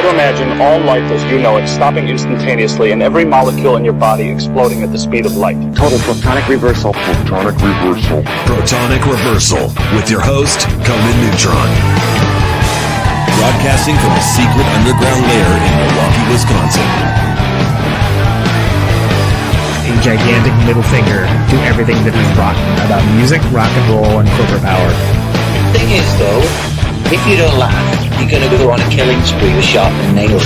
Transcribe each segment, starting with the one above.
to imagine all life as you know it stopping instantaneously and every molecule in your body exploding at the speed of light. Total protonic reversal. Protonic reversal. Protonic reversal with your host, Conan Neutron. Broadcasting from a secret underground lair in Milwaukee, Wisconsin. A gigantic middle finger to everything that is rock about music, rock and roll, and corporate power. The thing is, though, if you don't laugh, you're going to go on a killing spree with sharpened nails.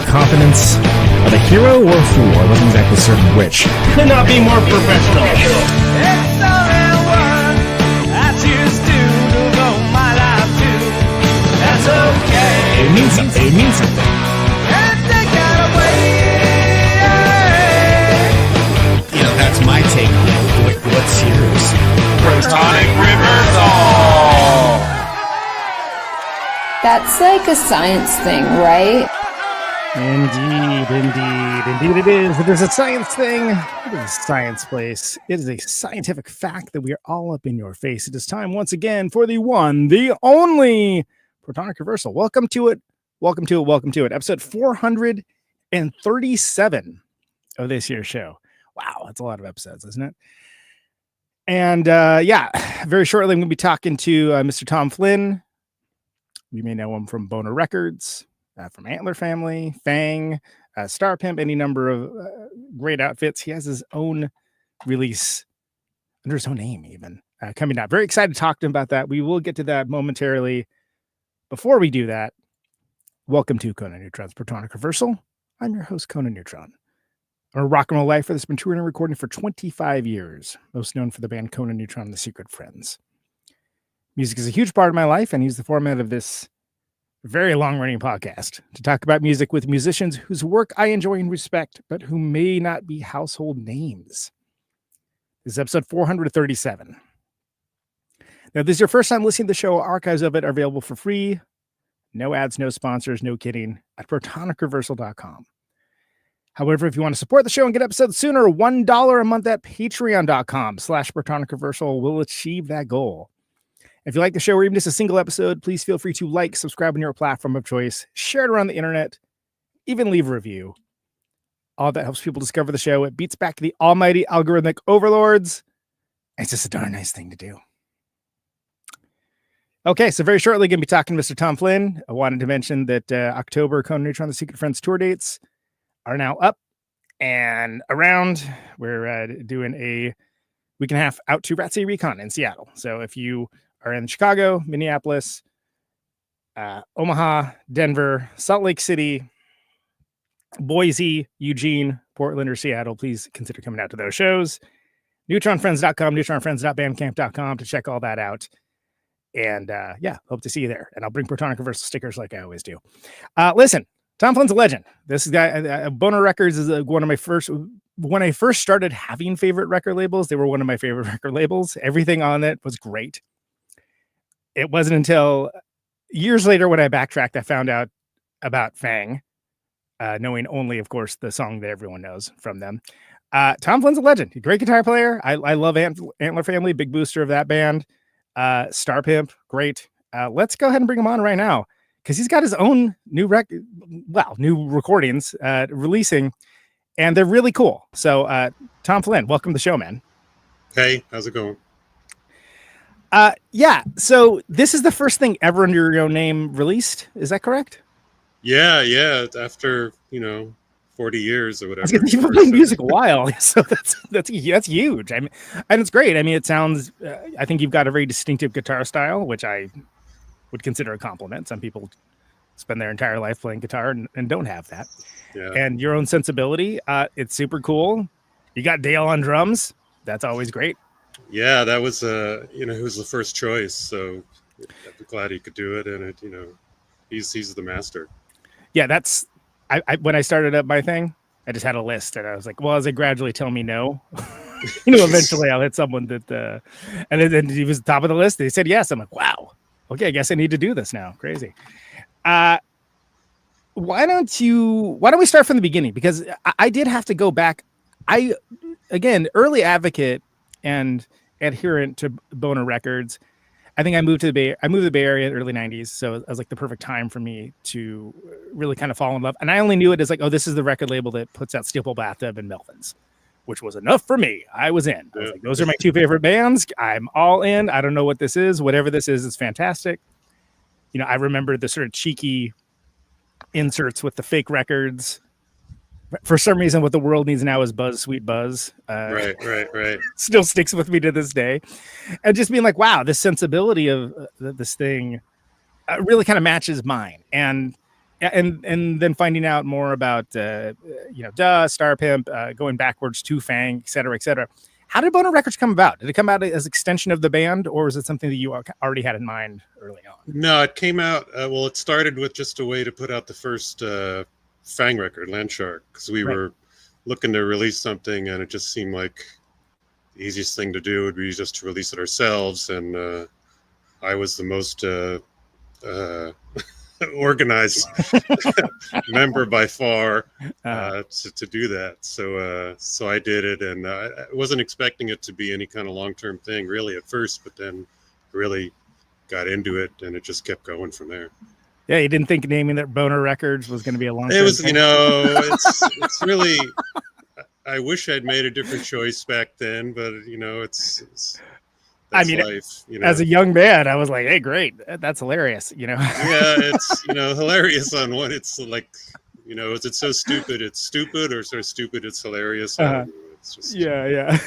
Confidence of a hero or a fool. I wasn't exactly certain which. Could not be more professional. It's the real one. I choose to devote my life to. That's okay. It means something. It means something. And take that away. You know, that's my take on it. What's yours? Protonic reversal. That's like a science thing, right? Indeed it is. If there's a science thing, it is a science place. It is a scientific fact that we are all up in your face. It is time once again for the one, the only Protonic Reversal. Welcome to it. Episode 437 of this year's show. Wow, that's a lot of episodes, isn't it? And very shortly I'm going to be talking to Mr. Tom Flynn. You may know him from Boner Records, from Antler Family, FANG, Star Pimp, any number of great outfits. He has his own release under his own name even coming out. Very excited to talk to him about that. We will get to that momentarily. Before we do that, welcome to Conan Neutron's Protonic Reversal. I'm your host, Conan Neutron. I'm a rock and roll lifer that's been touring and recording for 25 years, most known for the band Conan Neutron and the Secret Friends. Music is a huge part of my life, and use the format of this very long-running podcast to talk about music with musicians whose work I enjoy and respect, but who may not be household names. This is episode 437. Now, if this is your first time listening to the show, archives of it are available for free. No ads, no sponsors, no kidding, at protonicreversal.com. However, if you want to support the show and get episodes sooner, $1 a month at patreon.com/protonicreversal will achieve that goal. If you like the show or even just a single episode, please feel free to like, subscribe on your platform of choice, share it around the internet, even leave a review. All that helps people discover the show. It beats back the almighty algorithmic overlords. It's just a darn nice thing to do. Okay, so very shortly, going to be talking to Mr. Tom Flynn. I wanted to mention that October Conan Neutron The Secret Friends tour dates are now up and around. We're doing a week and a half out to Rat City Recon in Seattle. So if you are in Chicago, Minneapolis, Omaha, Denver, Salt Lake City, Boise, Eugene, Portland, or Seattle, please consider coming out to those shows. NeutronFriends.com, NeutronFriends.bandcamp.com to check all that out. And hope to see you there. And I'll bring Protonic Reversal stickers like I always do. Listen, Tom Flynn's a legend. This guy, Boner Records, is one of my first. When I first started having favorite record labels, they were one of my favorite record labels. Everything on it was great. It wasn't until years later when I backtracked, I found out about FANG, knowing only, of course, the song that everyone knows from them. Tom Flynn's a legend. Great guitar player. I love Antler Family, big booster of that band. Star Pimp, great. Let's go ahead and bring him on right now because he's got his own new recordings releasing, and they're really cool. So, Tom Flynn, welcome to the show, man. Hey, how's it going? So this is the first thing ever under your own name released. Is that correct? Yeah. After 40 years or whatever. You've been playing music a while, so that's huge. I mean, and it's great. I mean, it sounds. I think you've got a very distinctive guitar style, which I would consider a compliment. Some people spend their entire life playing guitar and don't have that. Yeah. And your own sensibility, it's super cool. You got Dale on drums. That's always great. Yeah, that was he was the first choice, so I'm glad he could do it, and he's the master. Yeah, that's. I when I started up my thing, I just had a list, and I was like, well, as they gradually tell me no, eventually I'll hit someone that, and then he was top of the list. They said yes. I'm like, wow, okay, I guess I need to do this now. Crazy. Why don't we start from the beginning? Because I did have to go back. Again, early advocate and adherent to Boner Records. I think I moved to the Bay Area in the early 90s. So it was like the perfect time for me to really kind of fall in love. And I only knew it as like, oh, this is the record label that puts out Steel Bathtub and Melvins, which was enough for me. I was in. I was like, those are my two favorite bands. I'm all in. I don't know what this is. Whatever this is, it's fantastic. You know, I remember the sort of cheeky inserts with the fake records. For some reason, what the world needs now is Buzz, Sweet Buzz. Right. Still sticks with me to this day. And just being like, wow, this sensibility of this thing really kind of matches mine. And then finding out more about, Star Pimp, going backwards to Fang, et cetera, et cetera. How did Boner Records come about? Did it come out as extension of the band, or was it something that you already had in mind early on? No, it came out, it started with just a way to put out the first Fang record, Landshark, because we were looking to release something, and it just seemed like the easiest thing to do would be just to release it ourselves. And I was the most organized member by far to do that. So I did it, and I wasn't expecting it to be any kind of long-term thing really at first, but then really got into it, and it just kept going from there. Yeah, you didn't think naming that Boner Records was going to be a long time. It was, it's really, I wish I'd made a different choice back then, but it's life, as a young man, I was like, hey, great. That's hilarious. Yeah, it's, hilarious on one. It's like, is it so stupid it's stupid, or so stupid it's hilarious? It's just... Yeah.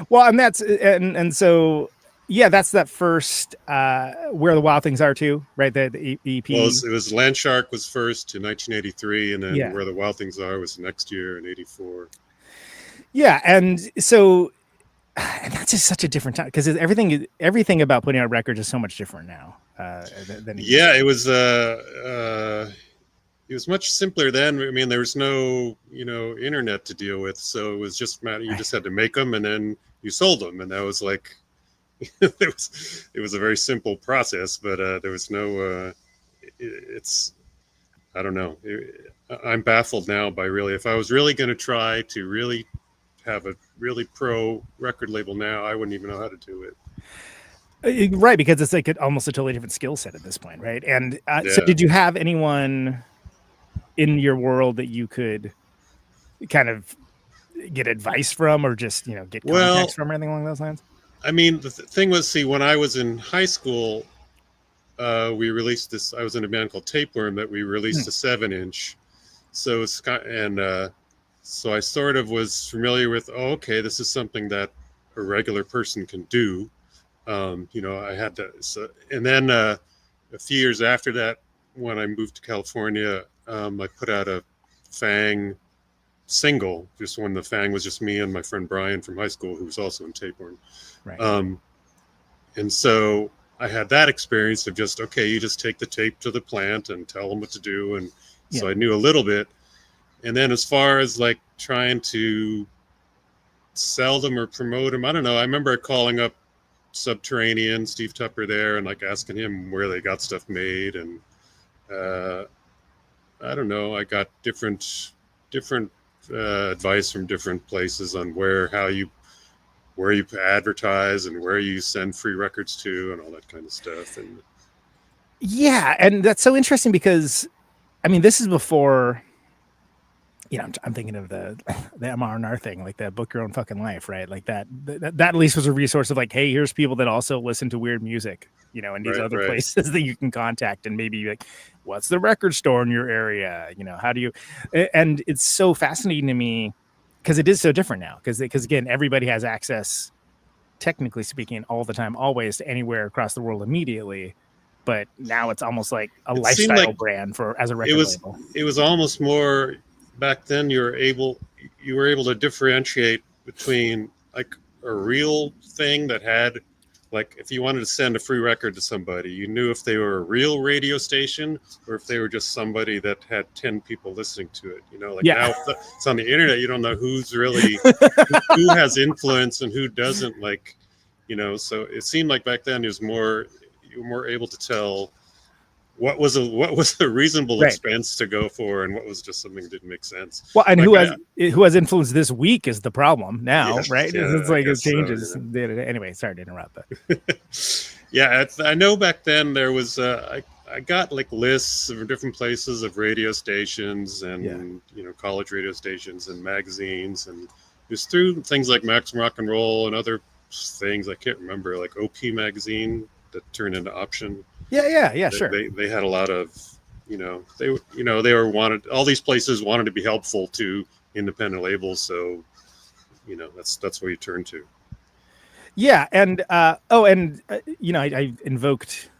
Well, and that's, and so, yeah, that's that first Where the Wild Things Are too, right? The EP. Well, it was Landshark was first in 1983, and then Where the Wild Things Are was the next year in 84. Yeah, and so that's just such a different time, because everything about putting out records is so much different now. It was much simpler then. I mean, there was no internet to deal with, so it was just you just had to make them, and then you sold them, and that was like. It was a very simple process, but there was no I don't know. I'm baffled now by really, if I was really going to try to really have a really pro record label now, I wouldn't even know how to do it. Right, because it's like almost a totally different skill set at this point, right? And so did you have anyone in your world that you could kind of get advice from, or just get contacts from, or anything along those lines? I mean, the thing was, when I was in high school, we released this. I was in a band called Tapeworm that we released a 7-inch. So it's so I sort of was familiar with. Oh, okay, this is something that a regular person can do. I had to. So, and then a few years after that, when I moved to California, I put out a Fang single, just when the Fang was just me and my friend Brian from high school, who was also in Tapeworm. Right. And so I had that experience of just, okay, you just take the tape to the plant and tell them what to do. And so I knew a little bit. And then as far as like trying to sell them or promote them, I don't know. I remember calling up Subterranean, Steve Tupper there, and like asking him where they got stuff made. And I don't know. I got different advice from different places on where you advertise and where you send free records to and all that kind of stuff. And and that's so interesting, because I mean, this is before, I'm thinking of the MRNR thing, like that book your own fucking life, right? Like that at least was a resource of like, hey, here's people that also listen to weird music, and these other places that you can contact, and maybe like, what's the record store in your area? How do you, and it's so fascinating to me, because it is so different now, because again, everybody has access, technically speaking, all the time, always, to anywhere across the world immediately. But now it's almost like a lifestyle brand as a record label. It was almost more back then. You were able to differentiate between like a real thing that had, like, if you wanted to send a free record to somebody, you knew if they were a real radio station or if they were just somebody that had 10 people listening to it. Now it's on the internet, you don't know who's really who has influence and who doesn't. So it seemed like back then you were more able to tell what was a reasonable Right. expense to go for, and what was just something that didn't make sense. Well, and Like, who has influence this week is the problem now, Yeah, right? yeah, It's I like it guess so, changes. yeah. Anyway, sorry to interrupt, but Yeah, I know back then there was I got like lists of different places of radio stations and college radio stations and magazines, and it was through things like Maximum Rock and Roll and other things. I can't remember, like OP magazine that turned into Option. yeah, sure. They had a lot of they were wanted. All these places wanted to be helpful to independent labels, so that's where you turn to. Yeah, and I invoked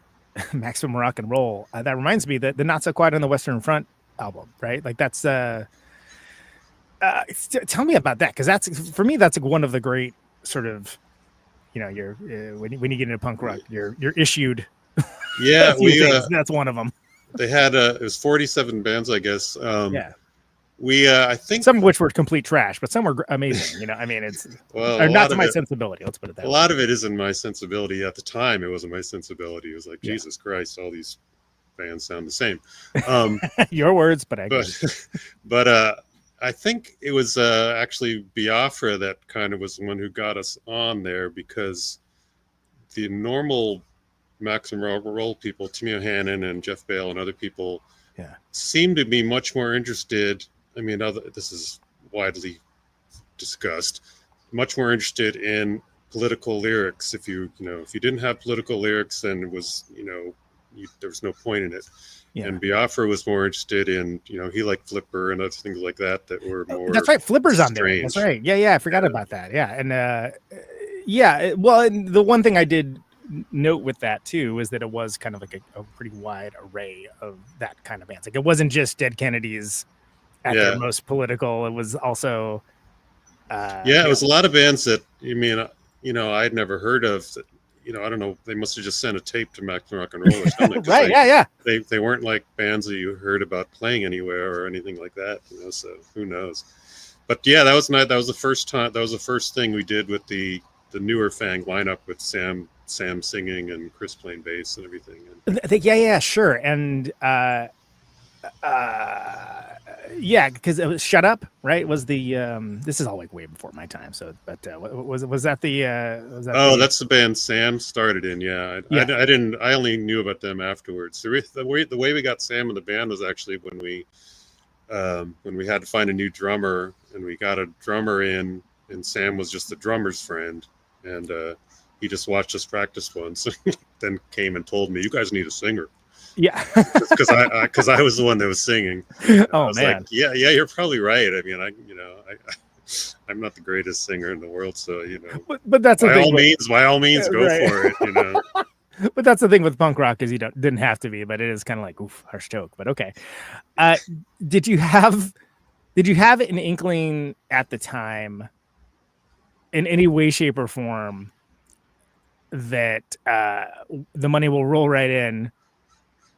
Maximum Rock and Roll. That reminds me that the Not So Quiet on the Western Front album, right? Like that's tell me about that, because that's, for me, that's like one of the great sort of you're when you get into punk rock, you're issued. Yeah, that's one of them. They had it was 47 bands, I guess. We I think some of which were complete trash, but some were amazing. I mean, it's not to my sensibility. Let's put it that way. A lot of it isn't my sensibility. At the time, it wasn't my sensibility. It was like, Jesus Christ, all these bands sound the same. Your words, but I agree. But I think it was actually Biafra that kind of was the one who got us on there, because the normal Maximum Roll people, Timmy O'Hannon and Jeff Bale and other people, seemed to be much more interested. I mean, this is widely discussed. Much more interested in political lyrics. If you didn't have political lyrics, then it was there was no point in it. Yeah. And Biafra was more interested in he liked Flipper and other things like that were more. That's right. Flipper's on strange. there. That's right. Yeah. I forgot about that. Yeah, and well, and the one thing I did note with that too is that it was kind of like a pretty wide array of that kind of bands. Like it wasn't just Dead Kennedys at their most political. It was also it was a lot of bands that I'd never heard of. That, I don't know, they must have just sent a tape to Maximum Rock and Roll or something. Right. They weren't like bands that you heard about playing anywhere or anything like that. So who knows? But yeah, that was the first time. That was the first thing we did with the newer Fang lineup, with Sam singing and Chris playing bass and everything. Yeah, sure. And because it was Shut Up, right? Was the this is all like way before my time. So, but was that the? That's the band Sam started in. Yeah, I only knew about them afterwards. The way we got Sam in the band was actually when we had to find a new drummer, and we got a drummer in, and Sam was just the drummer's friend, and he just watched us practice once, then came and told me, "You guys need a singer." Yeah, because I was the one that was singing. Oh man, like, yeah, you're probably right. I mean, I'm not the greatest singer in the world, so But that's the thing. By all means, go for it. But that's the thing with punk rock, is you didn't have to be, but it is kind of like, oof, harsh joke. But okay, did you have an inkling at the time, in any way, shape, or form, that The Money Will Roll Right In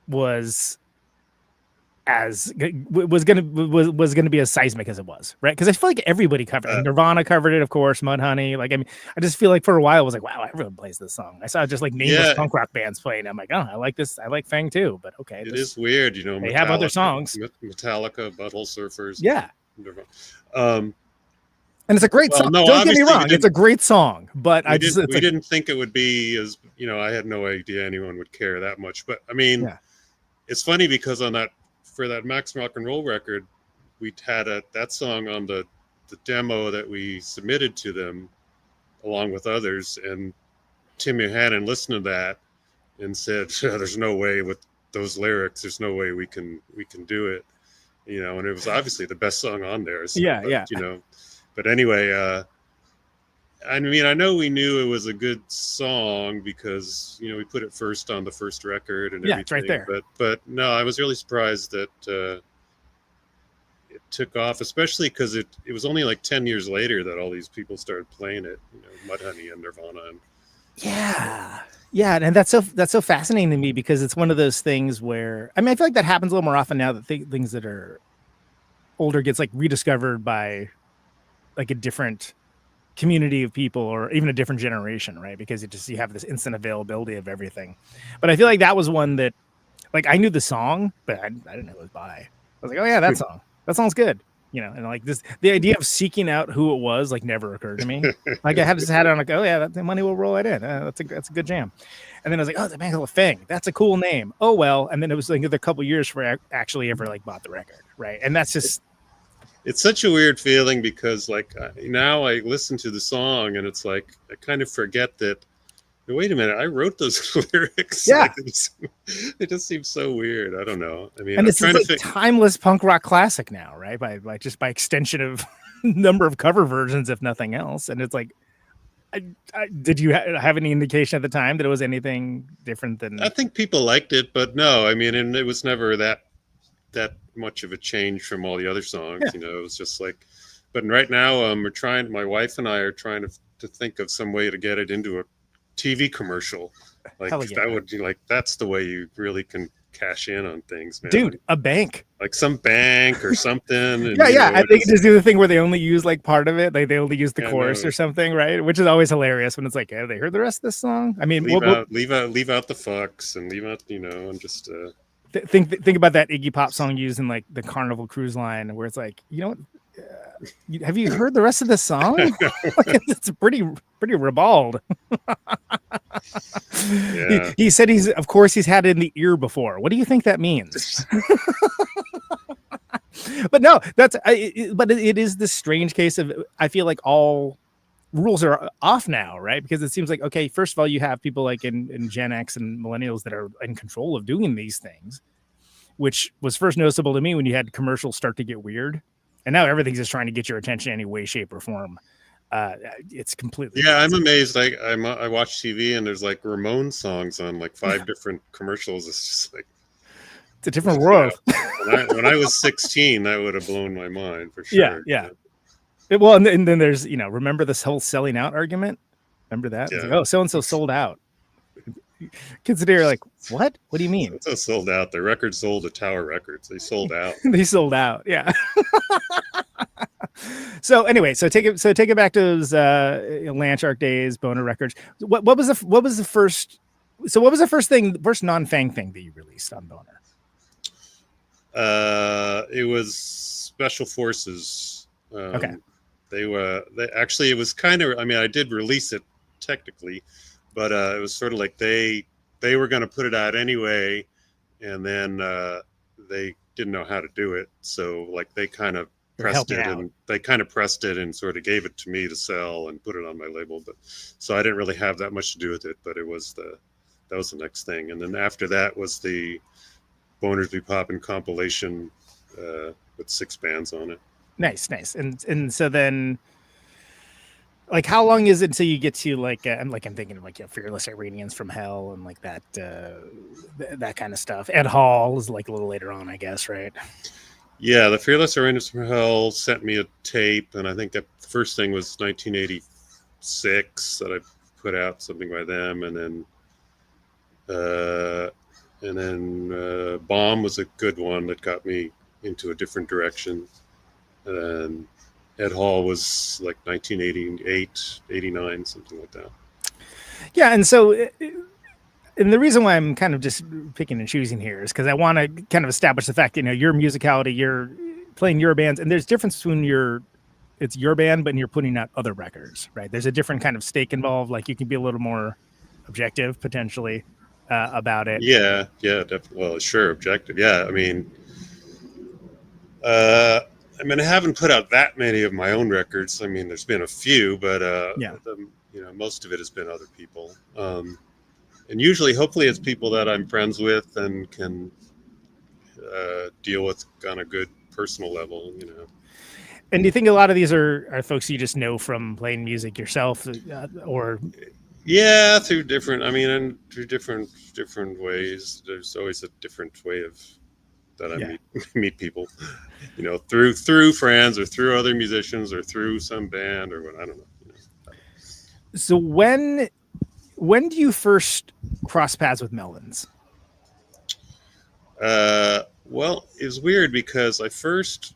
was gonna be as seismic as it was, right? Because I feel like everybody covered it. Nirvana covered it, of course, Mudhoney. Like, I mean, I just feel like for a while I was like, wow, everyone plays this song. I saw just like nameless punk rock bands playing. I'm like, oh, I like this. I like Fang too, but okay. It is weird, they have other songs. Metallica, Butthole Surfers. Yeah. And it's a great song. No, don't get me wrong, it's a great song, but we didn't think it would be as, I had no idea anyone would care that much. But I mean, it's funny because for that Max Rock and Roll record, we had that song on the demo that we submitted to them along with others, and Tim O'Hannon listened to that and said, "There's no way with those lyrics. There's no way we can do it." And it was obviously the best song on there. So, But anyway, I mean, I know we knew it was a good song because we put it first on the first record and everything. It's right there. But no, I was really surprised that it took off, especially because it was only like 10 years later that all these people started playing it. Mudhoney and Nirvana. And that's so fascinating to me, because it's one of those things where, I mean, I feel like that happens a little more often now, that things that are older gets like rediscovered by like a different community of people, or even a different generation, right? Because you have this instant availability of everything. But I feel like that was one that, Like I knew the song, but I didn't know it was by. I was like, oh yeah, that song. That song's good. You know, and like this, the idea of seeking out who it was like never occurred to me. Like I had just had it on like, oh yeah, that money will roll right in. That's a good jam. And then I was like, oh, the Antler Family. That's a cool name. Oh well. And then it was like another couple years before I actually ever like bought the record, right? And that's just. It's such a weird feeling because like now I listen to the song and it's like I kind of forget that. Wait a minute! I wrote those lyrics. Yeah, like, it just seems so weird. I don't know. I mean, and it's like timeless punk rock classic now, right? By extension of number of cover versions, if nothing else. And it's like, did you have any indication at the time that it was anything different than? I think people liked it, but no. I mean, and it was never that much of a change from all the other songs. Yeah. You know, it was just like. But right now, we're trying. My wife and I are trying to think of some way to get it into a TV commercial. Like yeah. that would be like that's the way you really can cash in on things, man. Dude, a bank, like some bank or something. And, yeah. I think just do the thing where they only use like part of it, like they only use the chorus or something, right? Which is always hilarious when it's like, have they heard the rest of this song? I mean, leave out the fucks and leave out, you know, and just think about that Iggy Pop song used in like the Carnival Cruise Line, where it's like, you know what? Have you heard the rest of the song? Like, it's pretty ribald. Yeah. He said he's had it in the ear before. What do you think that means? But no, but it is this strange case of, I feel like all rules are off now, right? Because it seems like, okay, first of all, you have people like in Gen X and millennials that are in control of doing these things, which was first noticeable to me when you had commercials start to get weird. And now everything's just trying to get your attention in any way, shape, or form. It's completely. Yeah, I'm amazed. I watch TV and there's like Ramones songs on like 5 different commercials. It's just like it's a different world. When I was 16, that would have blown my mind for sure. Yeah. Well, and then there's, you know, remember this whole selling out argument? Remember that? Yeah. Like, oh, so and so sold out. Kids today are like, what? What do you mean? So sold out. The record sold at Tower Records. They sold out. They sold out. Yeah. So anyway, so take it back to those Landshark days, Boner Records. What was the first non-Fang thing that you released on Boner? It was Special Forces. Okay. Actually, it was kind of. I mean, I did release it technically. But it was sort of like they were going to put it out anyway, and then they didn't know how to do it. So like they kind of pressed it and sort of gave it to me to sell and put it on my label. But so I didn't really have that much to do with it. But that was the next thing. And then after that was the Boners Be Poppin' compilation with 6 bands on it. Nice. And so then. Like, how long is it until you get to like I'm thinking of like Fearless Iranians from Hell and like that that kind of stuff. Ed Hall is like a little later on, I guess, right? Yeah, the Fearless Iranians from Hell sent me a tape, and I think that the first thing was 1986 that I put out something by them, and then Bomb was a good one that got me into a different direction, and Ed Hall was like 1988, 89, something like that. Yeah, and so, and the reason why I'm kind of just picking and choosing here is because I want to kind of establish the fact, you know, your musicality, you're playing your bands, and there's difference between it's your band, but you're putting out other records, right? There's a different kind of stake involved. Like you can be a little more objective potentially about it. Yeah, definitely. Well, sure, objective. Yeah, I mean, I haven't put out that many of my own records. I mean, there's been a few, but most of it has been other people. And usually, hopefully, it's people that I'm friends with and can deal with on a good personal level, you know. And do you think a lot of these are folks you just know from playing music yourself, or? Yeah, through different ways. There's always a different way that I meet people, you know, through friends or through other musicians or through some band or what, I don't know. You know. So when do you first cross paths with Melvins? Well, it's weird because I first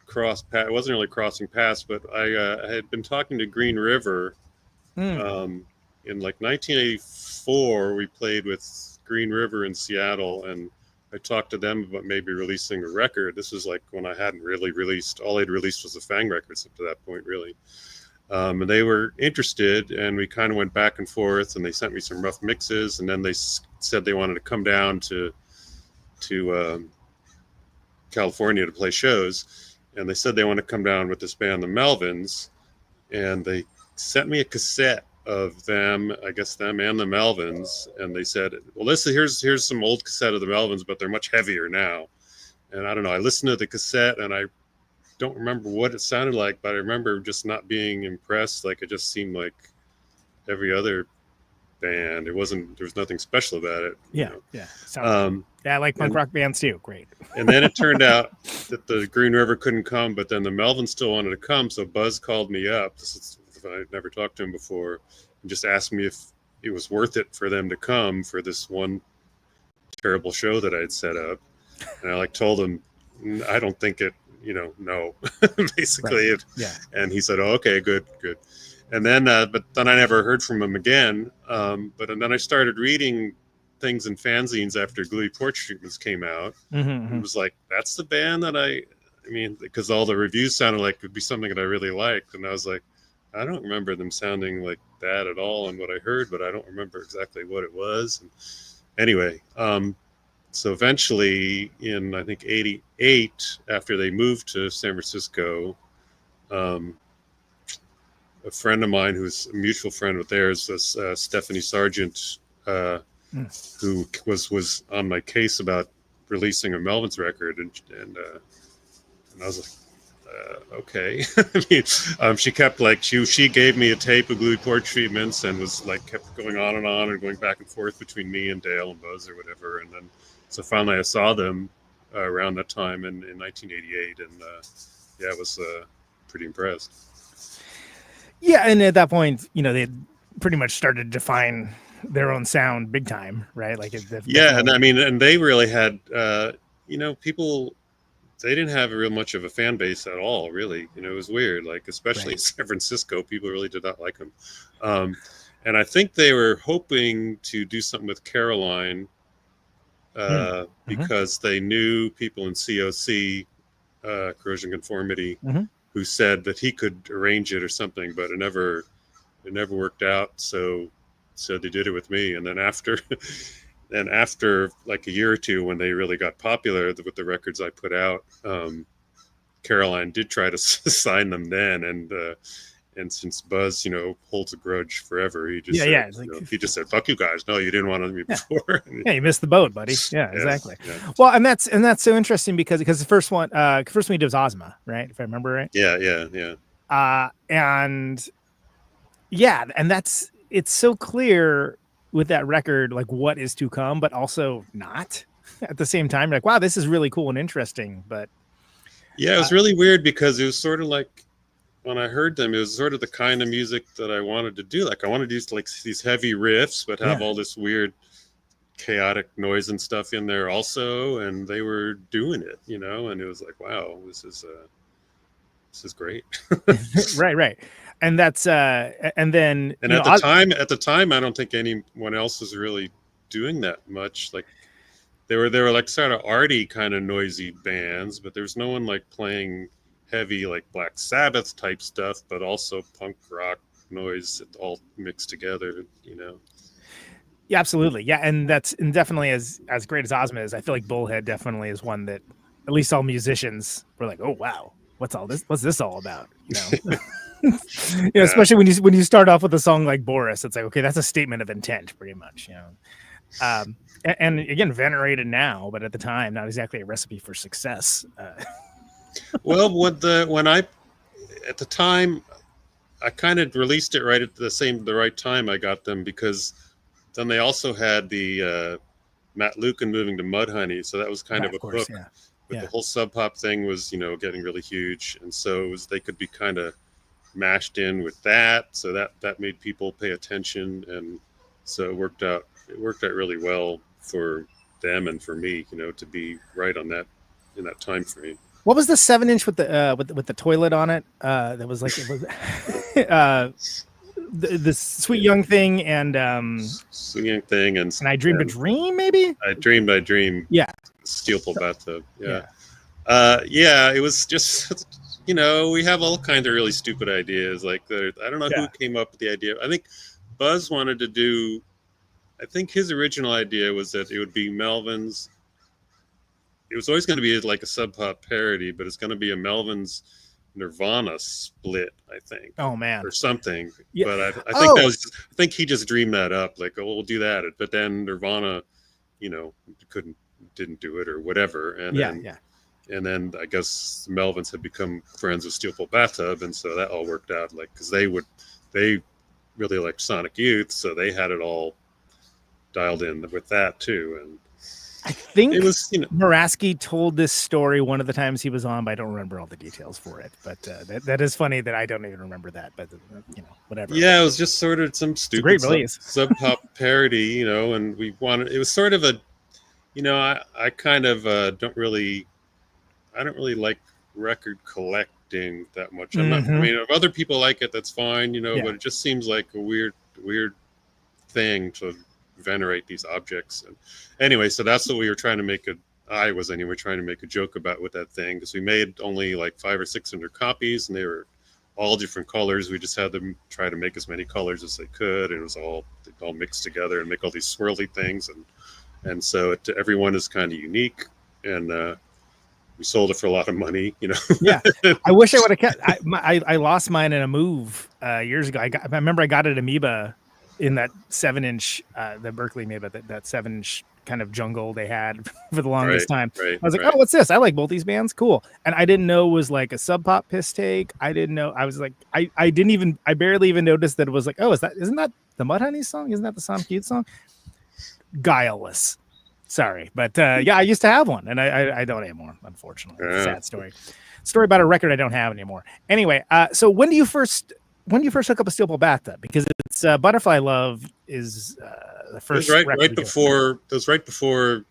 crossed paths. It wasn't really crossing paths, but I had been talking to Green River in like 1984. We played with Green River in Seattle, and I talked to them about maybe releasing a record. This was like when I hadn't really released. All I'd released was the Fang records up to that point, really. And they were interested, and we kind of went back and forth, and they sent me some rough mixes, and then they said they wanted to come down to California to play shows, and they said they want to come down with this band, the Melvins, and they sent me a cassette of them, I guess them and the Melvins, and they said, well, here's some old cassette of the Melvins, but they're much heavier now. And I don't know, I listened to the cassette, and I don't remember what it sounded like, but I remember just not being impressed. Like, it just seemed like every other band. There was nothing special about it. Yeah, you know? yeah. Yeah, I like punk rock bands too. Great. And then it turned out that the Green River couldn't come, but then the Melvins still wanted to come. So Buzz called me up. I'd never talked to him before, and just asked me if it was worth it for them to come for this one terrible show that I'd set up. And I told him, I don't think it, no, basically. Right. Yeah. And he said, oh, okay, good. And then, but then I never heard from him again. And then I started reading things in fanzines after Gluey Porch Treatments came out. Mm-hmm. It was like, that's the band that I mean, because all the reviews sounded like it would be something that I really liked. And I was like, I don't remember them sounding like that at all in what I heard, but I don't remember exactly what it was. And anyway, so eventually in, I think, 88, after they moved to San Francisco, a friend of mine who's a mutual friend with theirs, Stephanie Sargent, who was on my case about releasing a Melvins record, and I was like, okay. I mean, she kept she gave me a tape of Gluey Porch Treatments and was kept going on and going back and forth between me and Dale and Buzz or whatever, and then so finally I saw them around that time in 1988, and I was pretty impressed. Yeah, and at that point, they had pretty much started to define their own sound big time, right? And I mean, and they really had, people. They didn't have real much of a fan base at all, really. It was weird, especially in San Francisco, people really did not like them. And I think they were hoping to do something with Caroline because they knew people in COC, Corrosion Conformity, who said that he could arrange it or something, but it never worked out. So they did it with me. And then after like a year or two, when they really got popular with the records I put out, Caroline did try to sign them then, and since Buzz, holds a grudge forever, he just he just said, "Fuck you guys! No, you didn't want me before." Yeah, you missed the boat, buddy. Yeah, exactly. Yeah. Well, and that's so interesting because the first one we did was Ozma, right? If I remember right. Yeah. And it's so clear with that record, what is to come, but also not at the same time. Wow, this is really cool and interesting. But yeah, it was really weird because it was sort of like when I heard them, it was sort of the kind of music that I wanted to do. I wanted to use these heavy riffs, but have all this weird chaotic noise and stuff in there also. And they were doing it, and it was like, wow, this is great. Right. And that's and then at the time I don't think anyone else was really doing that much. They were sort of arty kind of noisy bands, but there's no one playing heavy Black Sabbath type stuff, but also punk rock noise all mixed together, Yeah, absolutely. Yeah, and definitely as great as Ozma is, I feel like Bullhead definitely is one that at least all musicians were like, oh wow, what's this all about? Especially when you start off with a song like Boris, it's like, okay, that's a statement of intent, pretty much. And again, venerated now, but at the time, not exactly a recipe for success. Well, at the time, I kind of released it right at the right time I got them, because then they also had the Matt Lucan moving to Mudhoney, so that was kind of a hook. Yeah. But the whole Sub Pop thing was, getting really huge, and so they could be kind of mashed in with that, so that made people pay attention, and so it worked out really well for them and for me, to be right on that in that time frame. What was the 7-inch with the toilet on it? That was the Sweet Young Thing and Sweet Young Thing and I Dreamed a Dream, maybe. I Dream. Yeah. Steel Pole Bathtub. Yeah. Yeah. It was just, we have all kinds of really stupid ideas. Like I don't know who came up with the idea. I think Buzz wanted to do. I think his original idea was that it would be Melvins. It was always going to be like a Sub Pop parody, but it's going to be a Melvins Nirvana split, I think. Oh man, or something. Yeah. But I think I think he just dreamed that up. Like, oh, we'll do that. But then Nirvana, didn't do it or whatever. And then I guess the Melvins had become friends with Steel Pole Bathtub, and so that all worked out. Like, because they really liked Sonic Youth, so they had it all dialed in with that too. And I think it was, Muraski told this story one of the times he was on, but I don't remember all the details for it. But that is funny that I don't even remember that. But whatever. Yeah, it was just sort of some stupid great release. Sub Pop parody, and we wanted. It was sort of a, I kind of don't really like record collecting that much. I'm not, I mean, if other people like it, that's fine, but it just seems like a weird thing to venerate these objects. And anyway, so that's what we were trying to make trying to make a joke about with that thing, because we made only like 500 or 600 copies, and they were all different colors. We just had them try to make as many colors as they could, and it was all mixed together and make all these swirly things, and so everyone is kind of unique, and we sold it for a lot of money, Yeah, I wish I would have kept. I lost mine in a move years ago. I remember I got it at Amoeba in that 7-inch, the Berkeley Amoeba, that 7-inch kind of jungle they had for the longest time. I was like, oh, what's this? I like both these bands, cool. And I didn't know it was like a Sub Pop piss take. I didn't know. I was like, I barely even noticed that it was like, oh, isn't that the Mudhoney song? Isn't that the Sonic Youth song? Guileless. Sorry, but I used to have one, and I don't anymore, unfortunately. Sad story about a record I don't have anymore. Anyway, so when do you first hook up a Steel Pole Bathtub? Because it's Butterfly Love is the first. It was right before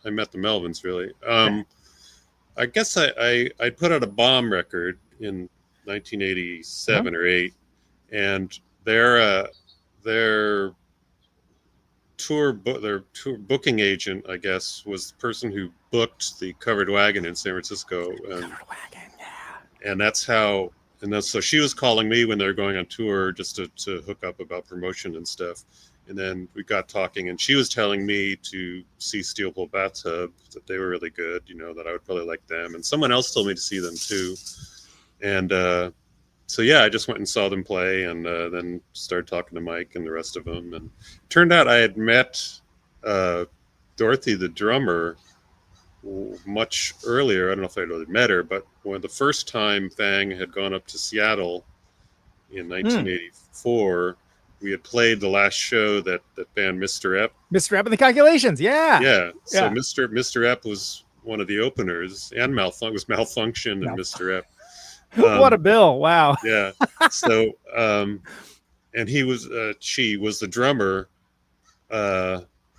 I met the Melvins, really. I guess I put out a Bomb record in 1987 or 8, and their tour booking agent, I guess, was the person who booked the Covered Wagon in San Francisco. And that's how. And so she was calling me when they were going on tour just to hook up about promotion and stuff. And then we got talking, and she was telling me to see Steel Pole Bathtub, that they were really good, that I would probably like them. And someone else told me to see them too. And so, I just went and saw them play, and then started talking to Mike and the rest of them. And it turned out I had met Dorothy, the drummer, much earlier. I don't know if I really met her, but when the first time Fang had gone up to Seattle in 1984, we had played the last show that band Mr. Ep and the Calculations. So Mr. Ep was one of the openers, and Malfunction and Mr. Ep. What a bill! Wow. Yeah. So and she was the drummer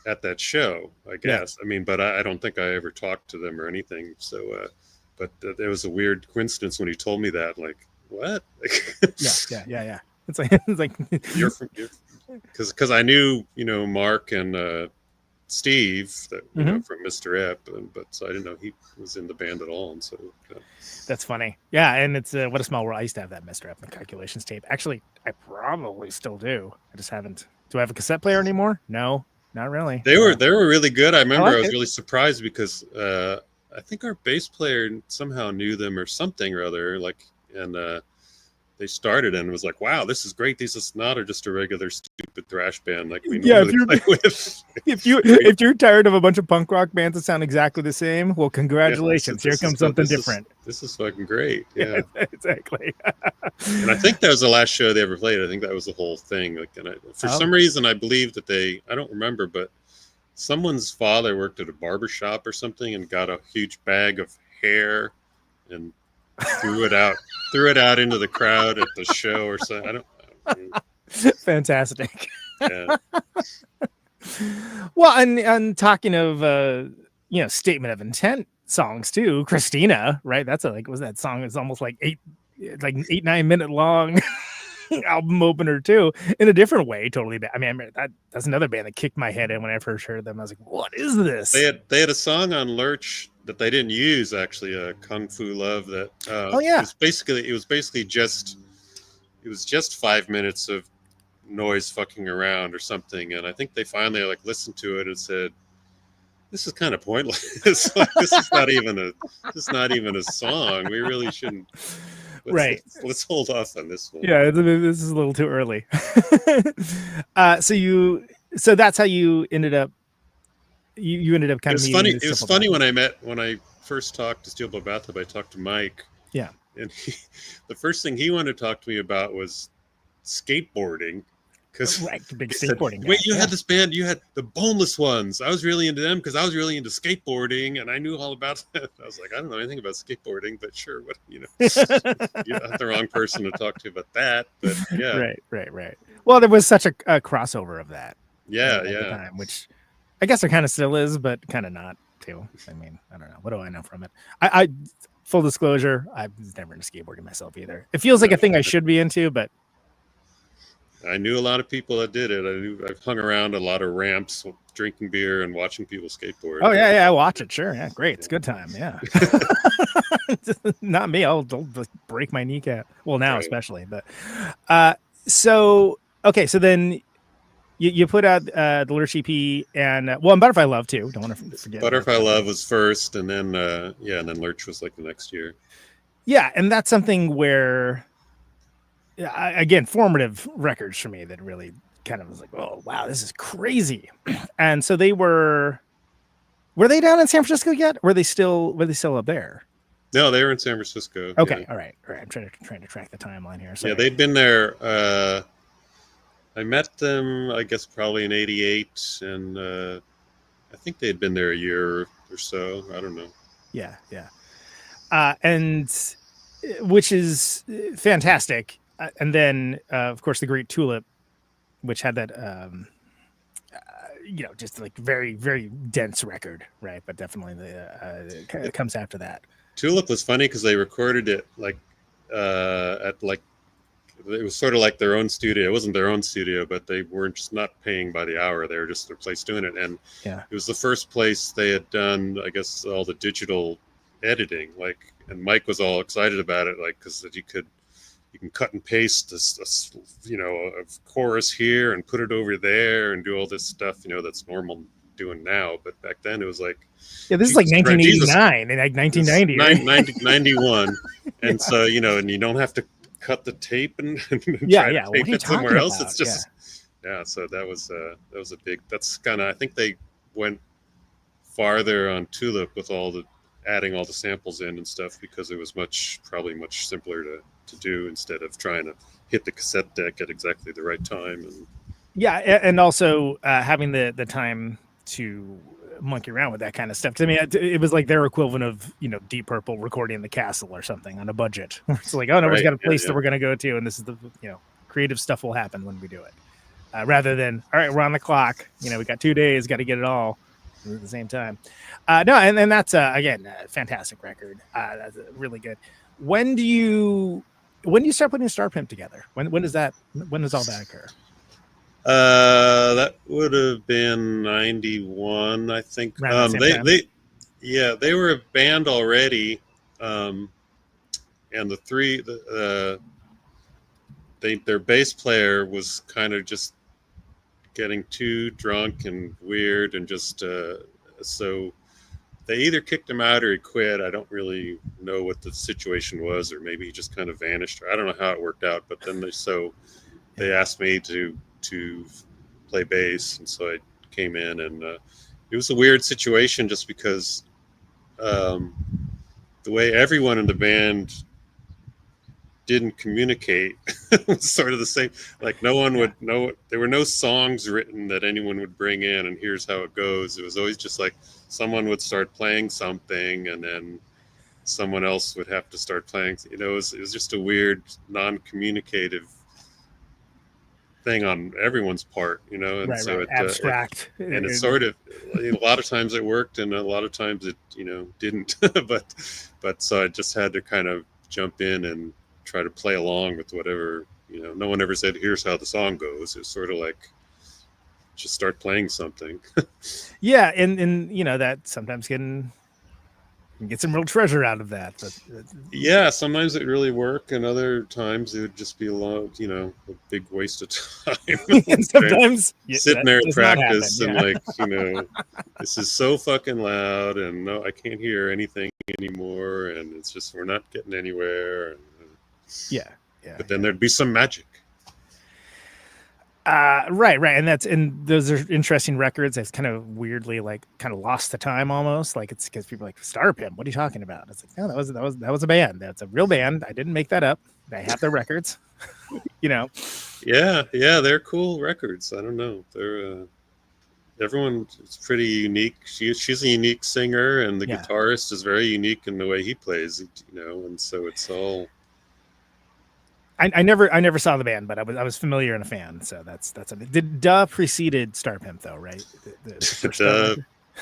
at that show, I guess. I mean, but I don't think I ever talked to them or anything. So, but there was a weird coincidence when he told me that. Like, what? Yeah. It's like you're because I knew Mark and Steve that from Mr. Ep, but so I didn't know he was in the band at all. And so that's funny. Yeah, and it's What a Small World. I used to have that Mr. Ep and the Calculations tape. Actually, I probably still do. I just haven't. Do I have a cassette player anymore? No. Not really. They were really good. I remember I was really surprised because I think our bass player somehow knew them or something or other. And they started and was like, "Wow, this is great. This is not just a regular stupid thrash band like we normally play with." if you're tired of a bunch of punk rock bands that sound exactly the same, well, congratulations. Here comes something different. This is fucking great. Yeah, exactly. And I think that was the last show they ever played. I think that was the whole thing. For some reason, I believe that I don't remember, but someone's father worked at a barber shop or something and got a huge bag of hair and threw it out into the crowd at the show or something. I don't Fantastic. Yeah. Well, and talking of statement of intent songs too, Christina, right? That's was that song is almost like 9 minute long. album opener too, in a different way. Totally. I mean, that's another band that kicked my head in when I first heard them. I was like, "What is this?" They had a song on Lurch that they didn't use actually, Kung Fu Love. That Oh yeah, it was basically just 5 minutes of noise fucking around or something, and I think they finally like listened to it and said, "This is kind of pointless. Like, this is not even a song. We really shouldn't." Let's hold off on this one. Yeah, this is a little too early. So that's how you ended up. You ended up kind of. It was funny when I first talked to Steel Blow Bathtub. I talked to Mike. Yeah. And the first thing he wanted to talk to me about was skateboarding. Because the big skateboarding guy. Wait, you had this band, you had the Boneless Ones. I was really into them because I was really into skateboarding, and I knew all about that. I was like, I don't know anything about skateboarding, but sure, what you're not the wrong person to talk to about that. But yeah, right. Well, there was such a crossover of that. At the time, which I guess there kind of still is, but kind of not too. I mean, I don't know. What do I know from it? I full disclosure, I was never into skateboarding myself either. It feels like a thing I should be into, but. I knew a lot of people that did it. I've hung around a lot of ramps, drinking beer and watching people skateboard. Oh yeah, I watch it. Sure, yeah, great. It's a good time. Yeah, not me. I'll break my kneecap. Well, now especially. But so then you put out the Lurch EP and and Butterfly Love too. Don't want to forget. Butterfly Love was first, and then and then Lurch was like the next year. Yeah, and that's something where. Again, formative records for me that really kind of was like, oh wow, this is crazy. And so were they down in San Francisco yet? Were they still up there? No, they were in San Francisco. Okay, yeah. All right. I'm trying to track the timeline here. Sorry. Yeah, they'd been there. I met them, I guess, probably in '88, and I think they'd been there a year or so. I don't know. Yeah. And which is fantastic. And then, of course, the Great Tulip, which had that, just like very, very dense record, right? But definitely it comes after that. Tulip was funny because they recorded it it was sort of like their own studio. It wasn't their own studio, but they weren't just not paying by the hour. They were just their place doing it. And it was the first place they had done, I guess, all the digital editing. And Mike was all excited about it, because you can cut and paste this, a chorus here and put it over there and do all this stuff, that's normal doing now. But back then it was like, this is like 1989 and like 1990, 91. And so, and you don't have to cut the tape and try to tape it somewhere else. It's just, so that was a big, that's kind of, I think they went farther on Tulip with adding all the samples in and stuff, because it was probably much simpler to do instead of trying to hit the cassette deck at exactly the right time. And also having the time to monkey around with that kind of stuff. To me, it was like their equivalent of Deep Purple recording the Castle or something on a budget. It's like, oh no, we've got a place that we're going to go to, and this is the creative stuff will happen when we do it, rather than all right, we're on the clock. We got 2 days, got to get it all at the same time. And that's again a fantastic record. That's really good. When do you start putting Star Pimp together? When does all that occur? That would have been 91, I think. They were a band already, and their bass player was kind of just getting too drunk and weird, and just so they either kicked him out or he quit. I don't really know what the situation was, or maybe he just kind of vanished, or I don't know how it worked out. But then they asked me to play bass, and so I came in, and it was a weird situation just because the way everyone in the band didn't communicate was sort of the same. Like no one would know. There were no songs written that anyone would bring in, and here's how it goes. It was always just like someone would start playing something, and then someone else would have to start playing. It was just a weird, non-communicative thing on everyone's part, and so it abstract. And it's sort of a lot of times it worked, and a lot of times it didn't. but so I just had to kind of jump in and try to play along with whatever no one ever said, here's how the song goes. It's sort of like, just start playing something. Yeah, and that sometimes can get some real treasure out of that. But yeah, sometimes it really work, and other times it would just be a big waste of time. and sometimes sitting there at does not practice happen, and this is so fucking loud, and no, I can't hear anything anymore, and it's just we're not getting anywhere. And, yeah. But then there'd be some magic. Right, and those are interesting records. It's kind of weirdly kind of lost the time almost. Like it's because people are like Star Pimp. What are you talking about? It's like, no, that was a band. That's a real band. I didn't make that up. I have their records. Yeah, they're cool records. I don't know. They're everyone is pretty unique. She's a unique singer, and the guitarist is very unique in the way he plays. And so it's all. I never saw the band, but I was familiar and a fan. So that's did Duh preceded Star Pimp though, right?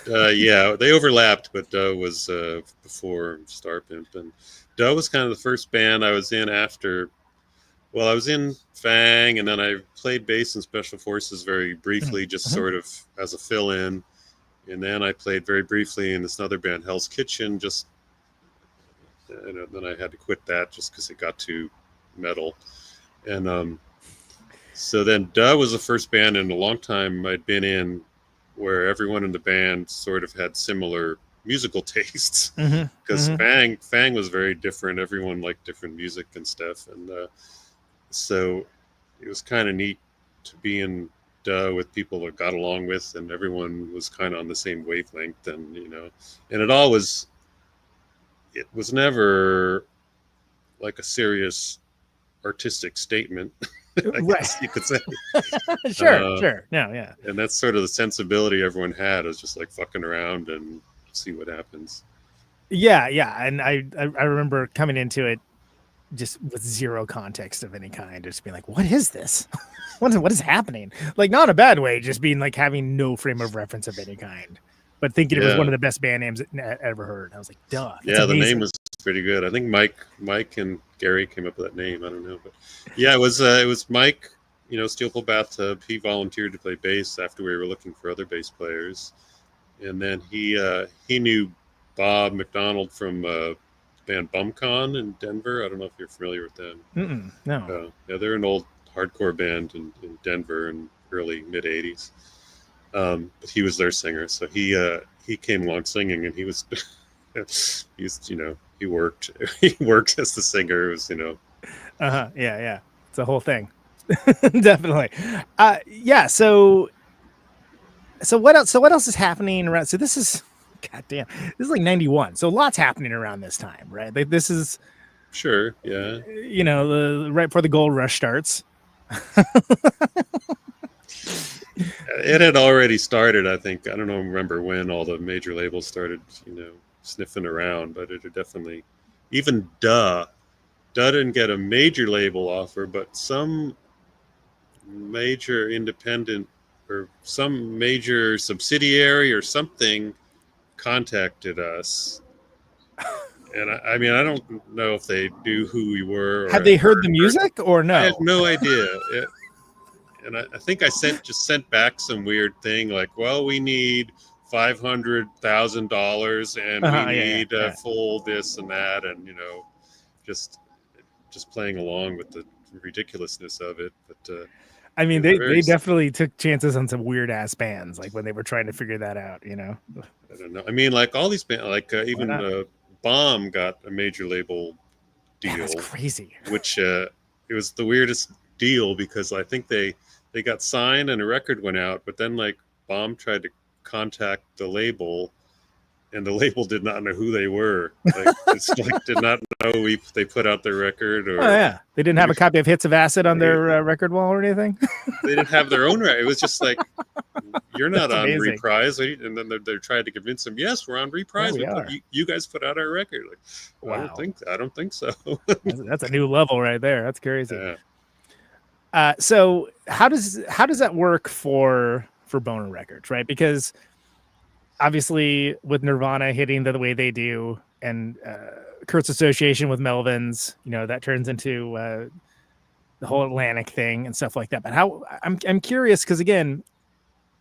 Yeah, they overlapped, but Duh was before Star Pimp, and Duh was kind of the first band I was in after. Well, I was in Fang, and then I played bass in Special Forces very briefly, just sort of as a fill-in, and then I played very briefly in this other band, Hell's Kitchen. Just then I had to quit that just because it got too metal. And so then Duh was the first band in a long time I'd been in where everyone in the band sort of had similar musical tastes, because Fang was very different. Everyone liked different music and stuff, and so it was kind of neat to be in Duh with people that got along with, and everyone was kind of on the same wavelength, and and it was never like a serious artistic statement. I guess you could say. Sure. No, yeah. And that's sort of the sensibility everyone had, is just like fucking around and see what happens. Yeah. And I remember coming into it just with zero context of any kind, just being like, what is this? What is happening? Like, not in a bad way, just being like having no frame of reference of any kind, but thinking it was one of the best band names I ever heard. I was like, duh. Yeah, the name was pretty good. I think Mike and Gary came up with that name. I don't know, but yeah, it was Mike. Steel Pole Bathtub. He volunteered to play bass after we were looking for other bass players, and then he knew Bob McDonald from band Bumcon in Denver. I don't know if you're familiar with them. No. Yeah, they're an old hardcore band in Denver in early mid '80s. But he was their singer, so he came along singing, and he was he worked as the singer. It was Yeah, it's a whole thing. Definitely. So what else is happening around? So this is like 91, so lots happening around this time, right? Like, this is sure, yeah, right before the gold rush starts. It had already started, I think. I don't remember when all the major labels started, sniffing around, but it had definitely, even Duh didn't get a major label offer, but some major independent or some major subsidiary or something contacted us. And I mean, I don't know if they knew who we were. Had they heard the music or no? I had no idea. And I think I sent back some weird thing like, well, we need $500,000 and we need a full this and that, and just playing along with the ridiculously of it. But I mean, they definitely took chances on some weird ass bands, like when they were trying to figure that out. I don't know. I mean, like all these bands, like even Bomb got a major label deal. That's crazy. Which it was the weirdest deal, because I think they got signed and a record went out, but then like Bomb tried to contact the label, and the label did not know who they were. Like, it's like did not know they put out their record. Or they didn't have a copy of Hits of Acid on their record wall or anything. They didn't have their own record. It was just like, you're not on Reprise, and then they're trying to convince them, yes, we're on Reprise. You guys put out our record. Like, wow. I don't think so. That's a new level right there. That's crazy. Yeah. So how does that work for Boner Records, right? Because obviously with Nirvana hitting the way they do, and Kurt's association with Melvins, that turns into the whole Atlantic thing and stuff like that. But how I'm curious because again,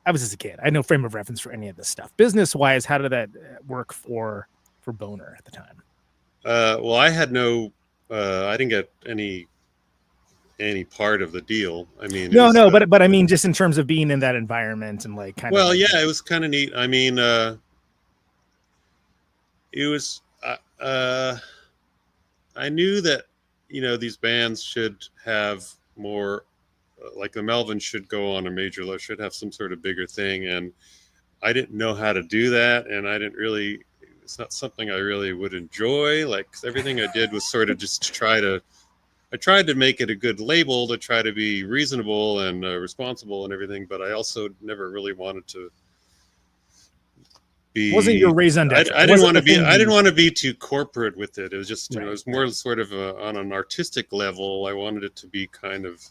I was just a kid. I had no frame of reference for any of this stuff. Business wise, how did that work for Boner at the time? Well, I had no, I didn't get any part of the deal. I mean, but I mean, just in terms of being in that environment and like kind of. Well, yeah, it was kind of neat. I mean, it was. I knew that these bands should have more, like the Melvins should go on a major level, should have some sort of bigger thing, and I didn't know how to do that, and I didn't really. It's not something I really would enjoy. Like everything I did was sort of just to try to. I tried to make it a good label to try to be reasonable and responsible and everything, but I also never really wanted to be. Wasn't your raison I d'etre? didn't want to be. I didn't want to be too corporate with it. It was just it was more sort of on an artistic level. I wanted it to be kind of,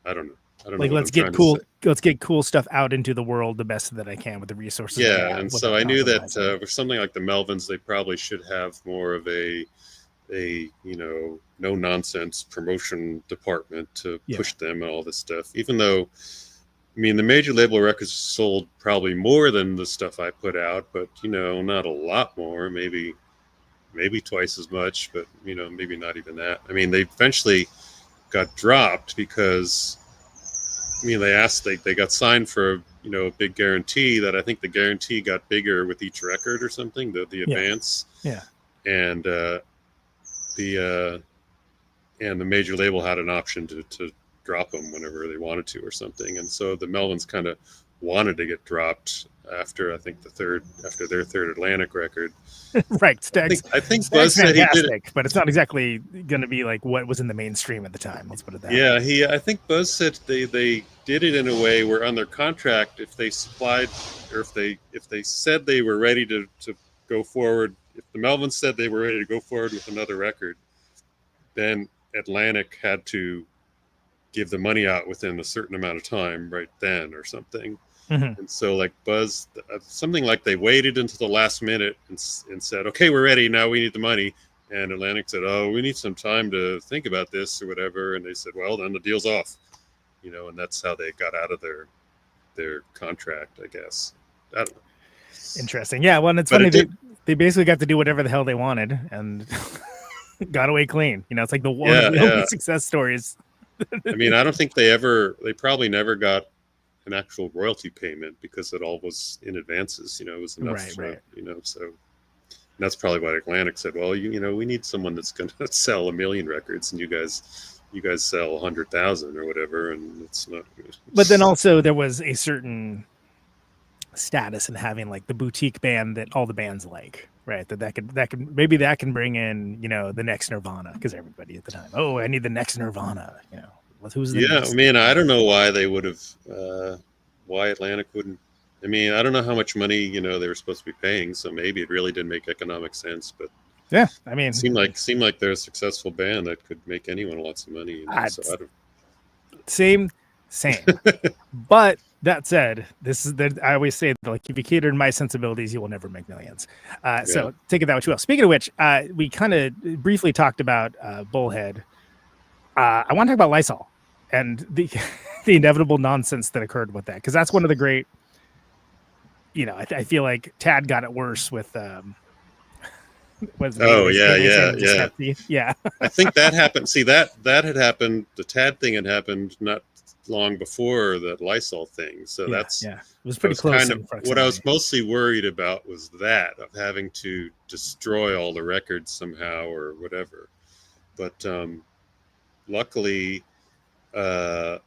I don't know. Like let's get cool stuff out into the world the best that I can with the resources. Yeah, and so I knew that for something like the Melvins, they probably should have more of a no nonsense promotion department to push them and all this stuff. Even though, I mean, the major label records sold probably more than the stuff I put out, but not a lot more. Maybe twice as much, but maybe not even that. I mean, they eventually got dropped because. I mean, they got signed for a big guarantee that I think the guarantee got bigger with each record or something, the advance. Yeah. And the major label had an option to drop them whenever they wanted to or something. And so the Melvins kind of wanted to get dropped after their third Atlantic record. Right. Stags, I think Buzz said he did it, but it's not exactly going to be like what was in the mainstream at the time. Let's put it that way. Yeah, I think Buzz said they did it in a way where on their contract, if they supplied or if they said they were ready to go forward, if the Melvins said they were ready to go forward with another record, then Atlantic had to give the money out within a certain amount of time right then or something. Mm-hmm. And so like Buzz, something like they waited until the last minute and said, okay, we're ready. Now we need the money. And Atlantic said, oh, we need some time to think about this or whatever. And they said, well, then the deal's off, and that's how they got out of their contract, I guess. I don't know. Interesting. Yeah. Well, and it's funny. They basically got to do whatever the hell they wanted and got away clean. It's like the only success stories. I mean, I don't think they probably never got an actual royalty payment because it all was in advances, it was enough, right. So that's probably why Atlantic said, well, we need someone that's going to sell 1 million records and you guys sell 100,000 or whatever. And it's not. But then also there was a certain status in having like the boutique band that all the bands like, right? That can bring in, the next Nirvana because everybody at the time, oh, I need the next Nirvana, who's the next? I mean, I don't know why they would have, why Atlantic wouldn't. I mean, I don't know how much money they were supposed to be paying, so maybe it really didn't make economic sense. But yeah, I mean, it seemed like they're a successful band that could make anyone lots of money. So I don't. Same. But that said, I always say that, like, if you cater to my sensibilities, you will never make millions. So take it that way too well. Speaking of which, we kind of briefly talked about Bullhead. I want to talk about LYSOL and the inevitable nonsense that occurred with that, because that's one of the great. I feel like Tad got it worse with. Yeah. I think that happened. See, that had happened. The Tad thing had happened not long before the LYSOL thing. So it was pretty close. Kind of what I was mostly worried about was that of having to destroy all the records somehow or whatever. But luckily, the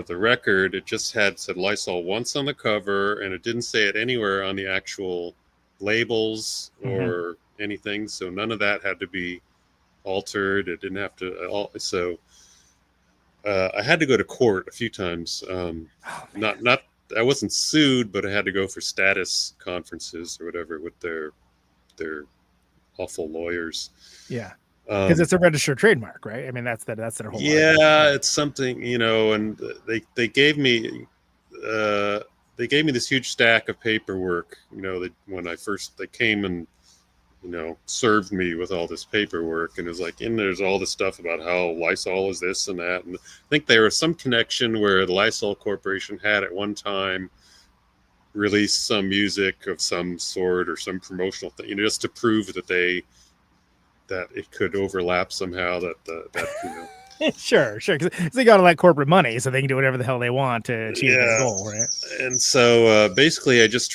record, it just said LYSOL once on the cover, and it didn't say it anywhere on the actual labels or anything. So none of that had to be altered. It didn't have to. So I had to go to court a few times. Not. I wasn't sued, but I had to go for status conferences or whatever with their awful lawyers. Yeah. Because it's a registered trademark, right? I mean, that's their whole. Yeah, argument. It's something, and they gave me this huge stack of paperwork. When they came and served me with all this paperwork, and it was like, and there's all this stuff about how Lysol is this and that. And I think there was some connection where the Lysol Corporation had at one time released some music of some sort or some promotional thing, just to prove that it could overlap somehow, Sure, because they got all that corporate money, so they can do whatever the hell they want to achieve their goal, right? And so basically, I just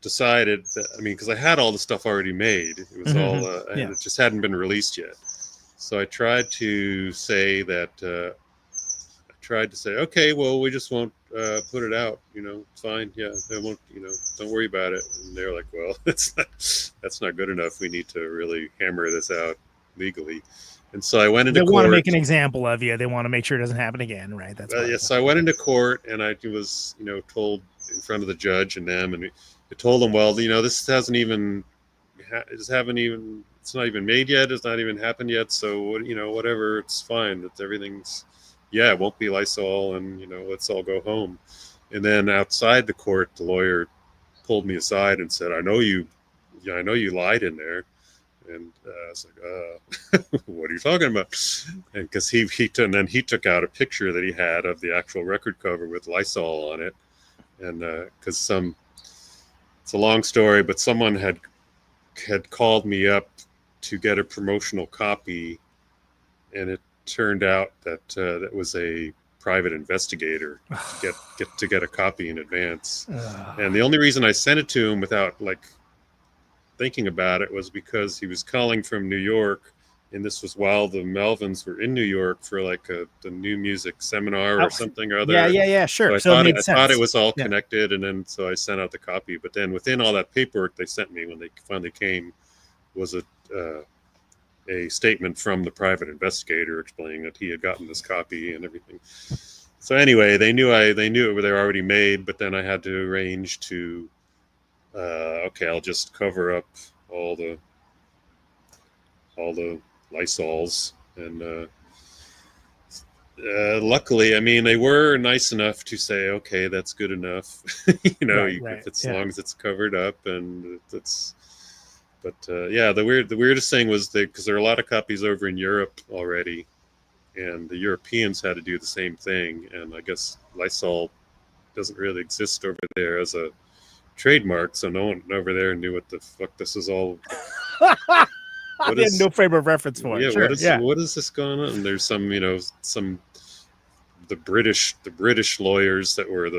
decided that, because I had all the stuff already made. It was and it just hadn't been released yet. So I tried to say that, okay, well, we just won't put it out, fine. Yeah, they won't, don't worry about it. And they're like, well, that's not good enough. We need to really hammer this out legally. And so I went into court. They want to make an example of you. They want to make sure it doesn't happen again, right? That's so I went into court, and I was, told in front of the judge and them, and I told them, well, this it's not even made yet. It's not even happened yet. So, whatever, it's fine. Everything's, it won't be Lysol, and, let's all go home. And then outside the court, the lawyer pulled me aside and said, I know you lied in there. And I was like, what are you talking about? And because he took out a picture that he had of the actual record cover with Lysol on it. And because it's a long story, but someone had called me up to get a promotional copy, and it turned out that that was a private investigator to get a copy in advance. And the only reason I sent it to him without thinking about it was because he was calling from New York, and this was while the Melvins were in New York for the new music seminar or something or other. Yeah, sure. So I thought it was all connected, and then so I sent out the copy. But then within all that paperwork they sent me when they finally came was a statement from the private investigator explaining that he had gotten this copy and everything. So anyway, they knew they were already made, but then I had to arrange to okay, I'll just cover up all the Lysols, and luckily, they were nice enough to say, okay, that's good enough. As long as it's covered up, and that's. But the weirdest thing was because there are a lot of copies over in Europe already, and the Europeans had to do the same thing, and I guess Lysol doesn't really exist over there as a trademark, so no one over there knew what the fuck this is all. They had no frame of reference for it. Yeah, what is this going on? And there's some the British lawyers that were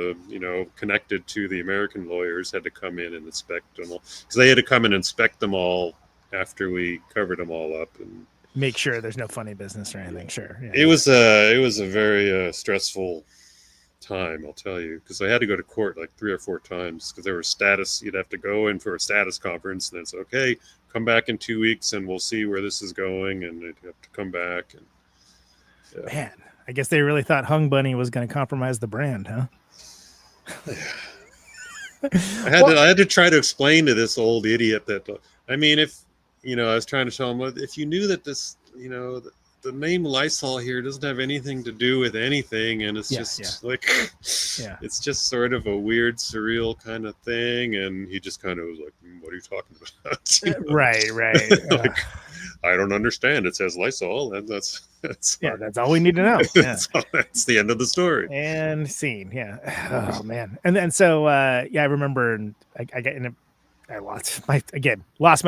connected to the American lawyers had to come in and inspect them all, because they had to come and inspect them all after we covered them all up and make sure there's no funny business or anything. Sure. Yeah. It was a very stressful time, I'll tell you, because I had to go to court 3 or 4 times because there were you'd have to go in for a status conference, and then it's okay, come back in 2 weeks and we'll see where this is going, and they'd have to come back. And man, I guess they really thought Hung Bunny was going to compromise the brand, huh? I had to try to explain to this old idiot that if I was trying to tell him, if you knew that this the name Lysol here doesn't have anything to do with anything, and it's it's just sort of a weird, surreal kind of thing. And he just kind of was like, what are you talking about? Right. I don't understand. It says Lysol, and that's that's all we need to know. Yeah. That's the end of the story. And scene. Yeah. Oh man. And then so I remember I got in I lost my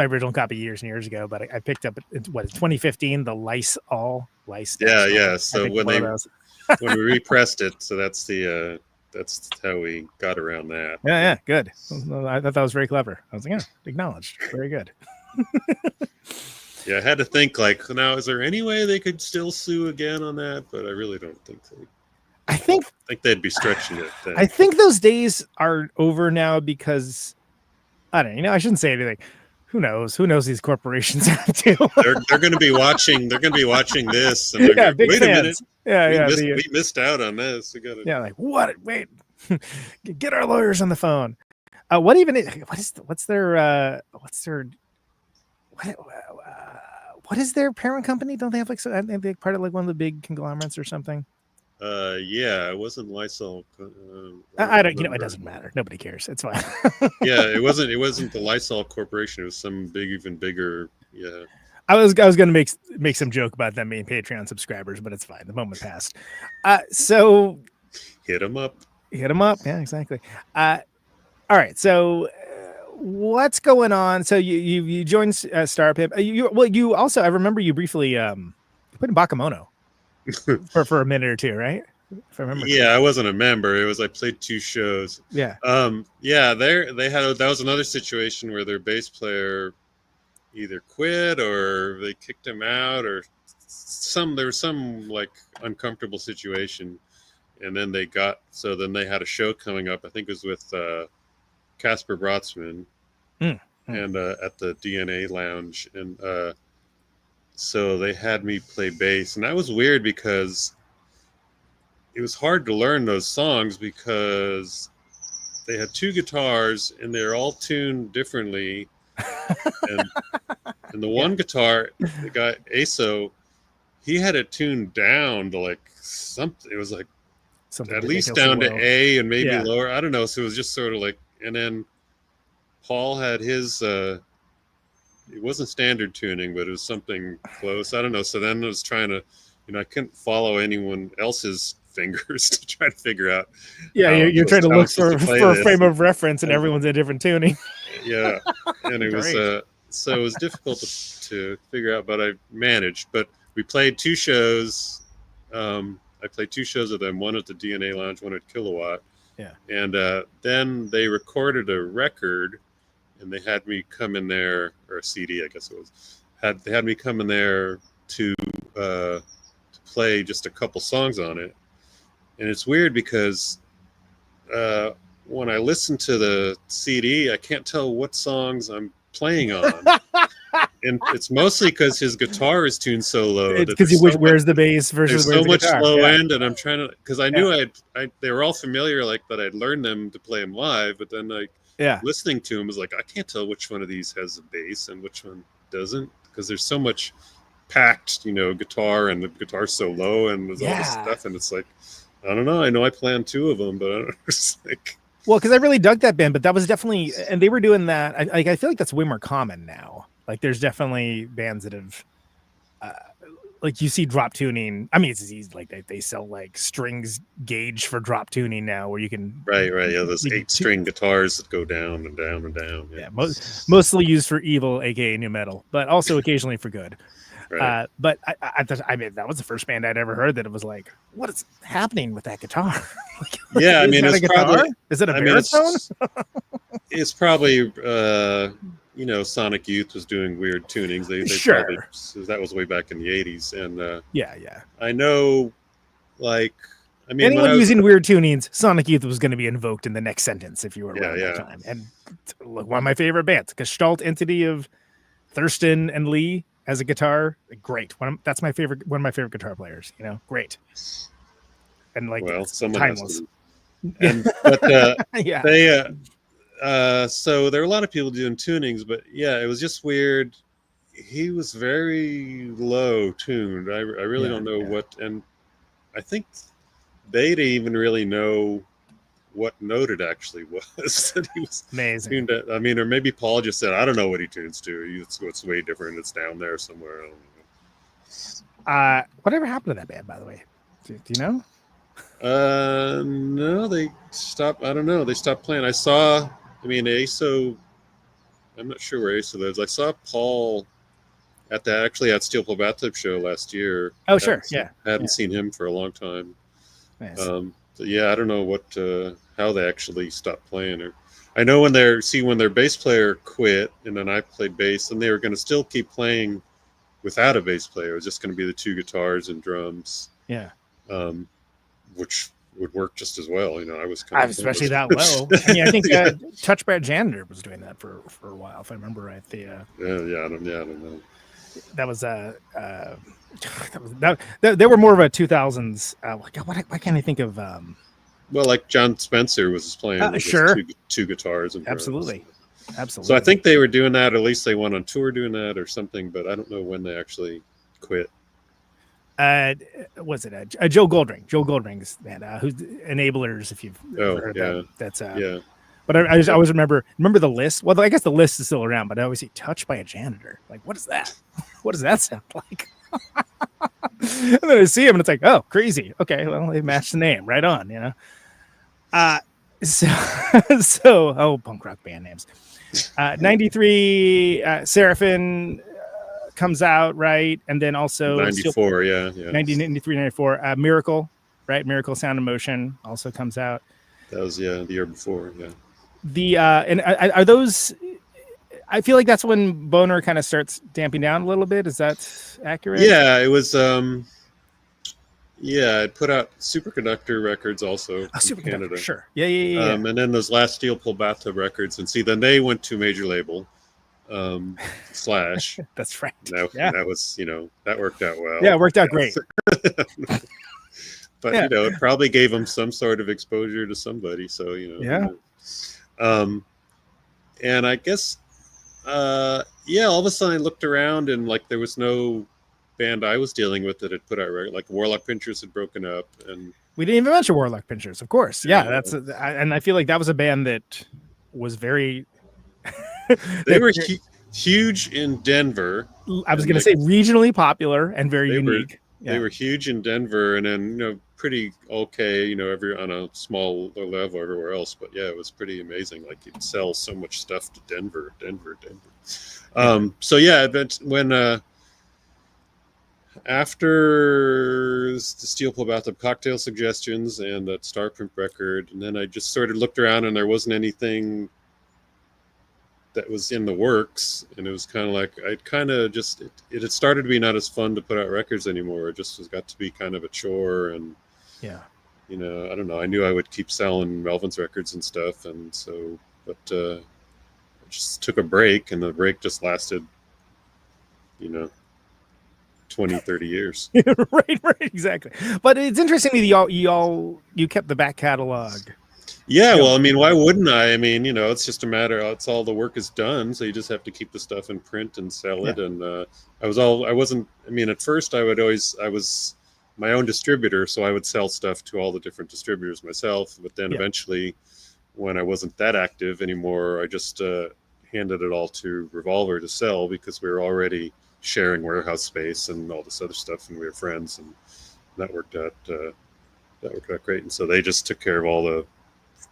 original copy years and years ago, but I picked up in 2015 the LYSOL. Yeah. So when we repressed it, so that's how we got around that. Yeah, good. I thought that was very clever. I was like, acknowledged. Very good. Yeah, I had to think now, is there any way they could still sue again on that? But I really don't think so. I think they'd be stretching it. I think those days are over now because. I don't know. I shouldn't say anything. Who knows? Who knows these corporations have to? they're going to be watching. They're going to be watching this. And they're big wait fans. a minute. We missed out on this. We got to. What? Wait. Get our lawyers on the phone. What is their parent company? Don't they have are they part of one of the big conglomerates or something? Yeah, it wasn't Lysol. I don't. It doesn't matter. Nobody cares. It's fine. Yeah, it wasn't. It wasn't the Lysol Corporation. It was some even bigger. Yeah. I was going to make some joke about them being Patreon subscribers, but it's fine. The moment passed. So hit them up. Hit them up. Yeah, exactly. All right. So what's going on? So you joined Star Pimp. You also, I remember you briefly put in Bakemono for a minute or two, right? If I remember. Yeah, I wasn't a member. I played 2 shows. Yeah. Yeah, that was another situation where their bass player either quit or they kicked him out or there was some like uncomfortable situation, and then they had a show coming up. I think it was with Casper Brotzman and at the DNA Lounge, and so they had me play bass, and that was weird because it was hard to learn those songs because they had 2 guitars and they're all tuned differently. And the one guitar, the guy Aso, he had it tuned down to like something. It was like something at least down to A and maybe lower. I don't know. So it was just sort of like, and then Paul had his. It wasn't standard tuning, but it was something close. I don't know. So then I was trying to, I couldn't follow anyone else's fingers to try to figure out. Yeah, you're trying to look for a frame of reference, and everyone's a different tuning. Yeah, and it was so it was difficult to figure out, but I managed. But we played 2 shows. I played 2 shows with them, one at the DNA Lounge, one at Kilowatt. Yeah, and then they recorded a record, and they had me come in there, or a CD, I guess it was. They had me come in there to play just a couple songs on it. And it's weird because when I listen to the CD, I can't tell what songs I'm playing on. And it's mostly because his guitar is tuned so low. It's because where's the bass versus there's so much guitar. low end, and I'm trying to, because I knew they were all familiar, like that I'd learned them to play them live, but then listening to them was like, I can't tell which one of these has a bass and which one doesn't, because there's so much packed, guitar, and the guitar's so low, and there's all this stuff, and it's like, I don't know. I know I planned 2 of them, but I don't know. Well, because I really dug that band, but that was definitely, and they were doing that. I feel like that's way more common now. Like, there's definitely bands that have, like, you see drop tuning. I mean, it's easy. Like, they sell like strings gauge for drop tuning now, where you can right. Yeah, those 8-string guitars that go down and down and down. Yeah, mostly used for evil, aka new metal, but also occasionally for good. Right. But I mean, that was the first band I'd ever heard that it was like, what is happening with that guitar? Yeah, I mean, it's probably, is it a baritone? It's probably, Sonic Youth was doing weird tunings. They sure. Probably, that was way back in the 80s. And yeah. I know, like, I mean, anyone using weird tunings, Sonic Youth was going to be invoked in the next sentence if you were around that time. And look, one of my favorite bands, Gestalt entity of Thurston and Lee. As a guitar, great. That's my favorite. One of my favorite guitar players. Great. And like, timeless. But yeah. They. So there were a lot of people doing tunings, but yeah, it was just weird. He was very low tuned. I really don't know what, and I think they didn't even really know what note it actually was that he was amazing. Tuned at. I mean, or maybe Paul just said, I don't know what he tunes to. It's way different. It's down there somewhere. I don't know. Whatever happened to that band, by the way? Do you know? No, they stopped. I don't know. They stopped playing. ASO. I'm not sure where ASO lives. I saw Paul at Steel Pole Bathtub show last year. Oh, sure. Yeah. Hadn't seen him for a long time. Nice. I don't know how they actually stopped playing. Or I know when their bass player quit, and then I played bass, and they were going to still keep playing without a bass player. It was just going to be the 2 guitars and drums. Yeah. Which would work just as well. I was especially that low. I mean, I think Touch Brad Janitor was doing that for a while, if I remember right. I don't know. That was they were more of a 2000s. Why can't I think of? Well, like John Spencer was playing sure 2 guitars and absolutely. So I think they were doing that. At least they went on tour doing that or something. But I don't know when they actually quit. Was it Joe Goldring? Joe Goldring's band, who's Enablers, if you've ever heard of them. That's yeah. But I just always remember the list. Well, I guess the list is still around, but I always see "Touched by a Janitor." Like, what is that? What does that sound like? And then I see him, and it's like, oh, crazy. Okay, well, they matched the name, right on, you know. So punk rock band names. 93, Seraphim comes out, right, and then also 94, yeah. 1993, 94, Miracle, right? Miracle Sound and Motion also comes out. That was the year before, yeah. And are those? I feel like that's when Boner kind of starts damping down a little bit. Is that accurate? Yeah, it was. Yeah, it put out Superconductor records also in Canada. Sure. Yeah. And then those last Steel Pull Bathtub records, and then they went to major label, Slash. That's right. That was, that worked out well. Yeah, it worked out great. But it probably gave them some sort of exposure to somebody. So Yeah. And I guess, all of a sudden I looked around and there was no band I was dealing with that had put out Warlock Pinchers had broken up, and we didn't even mention Warlock Pinchers, of course. Yeah, and I feel like that was a band that was very. They were huge in Denver. I was going to say regionally popular and very unique. They were huge in Denver, and then pretty okay, on a small level everywhere else. But yeah, it was pretty amazing. Like you'd sell so much stuff to Denver. So yeah, but when after the Steel Pull Bathtub Cocktail Suggestions and that Star Pimp record, and then I just sort of looked around and there wasn't anything that was in the works, and it was kind of like I'd kind of just it had started to be not as fun to put out records anymore. It just got to be kind of a chore, and I don't know. I knew I would keep selling Melvins records and stuff, and so I just took a break, and the break just lasted 20-30 years. right, exactly. But it's interesting that you kept the back catalog. Yeah, well, I mean, why wouldn't I? I mean, it's just a matter. It's all the work is done, so you just have to keep the stuff in print and sell it. And at first I was my own distributor, so I would sell stuff to all the different distributors myself. But then eventually, when I wasn't that active anymore, I just handed it all to Revolver to sell, because we were already sharing warehouse space and all this other stuff, and we were friends, and that worked out great. And so they just took care of all the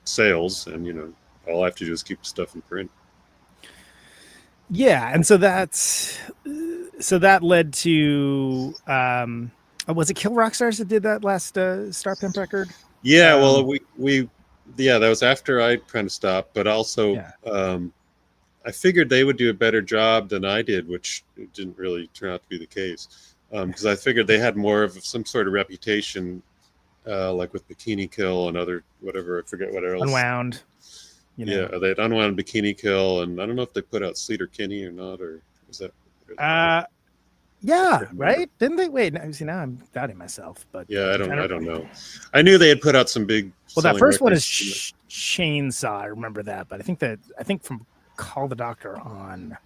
sales, and all I have to do is keep the stuff in print. Yeah, and so that led to was it Kill Rock Stars that did that last Star Pimp record? Yeah, well, that was after I kind of stopped, but also I figured they would do a better job than I did, which didn't really turn out to be the case, because I figured they had more of some sort of reputation, like with Bikini Kill and other whatever, I forget what else. Unwound. Yeah, they had Unwound, Bikini Kill, and I don't know if they put out Sleater Kinney or not, or was that? Yeah, right? Didn't they? Wait, see, now I'm doubting myself, but yeah, I don't know. I knew they had put out some big. Well, that first one is Chainsaw. I remember that, but I think from Call the Doctor on.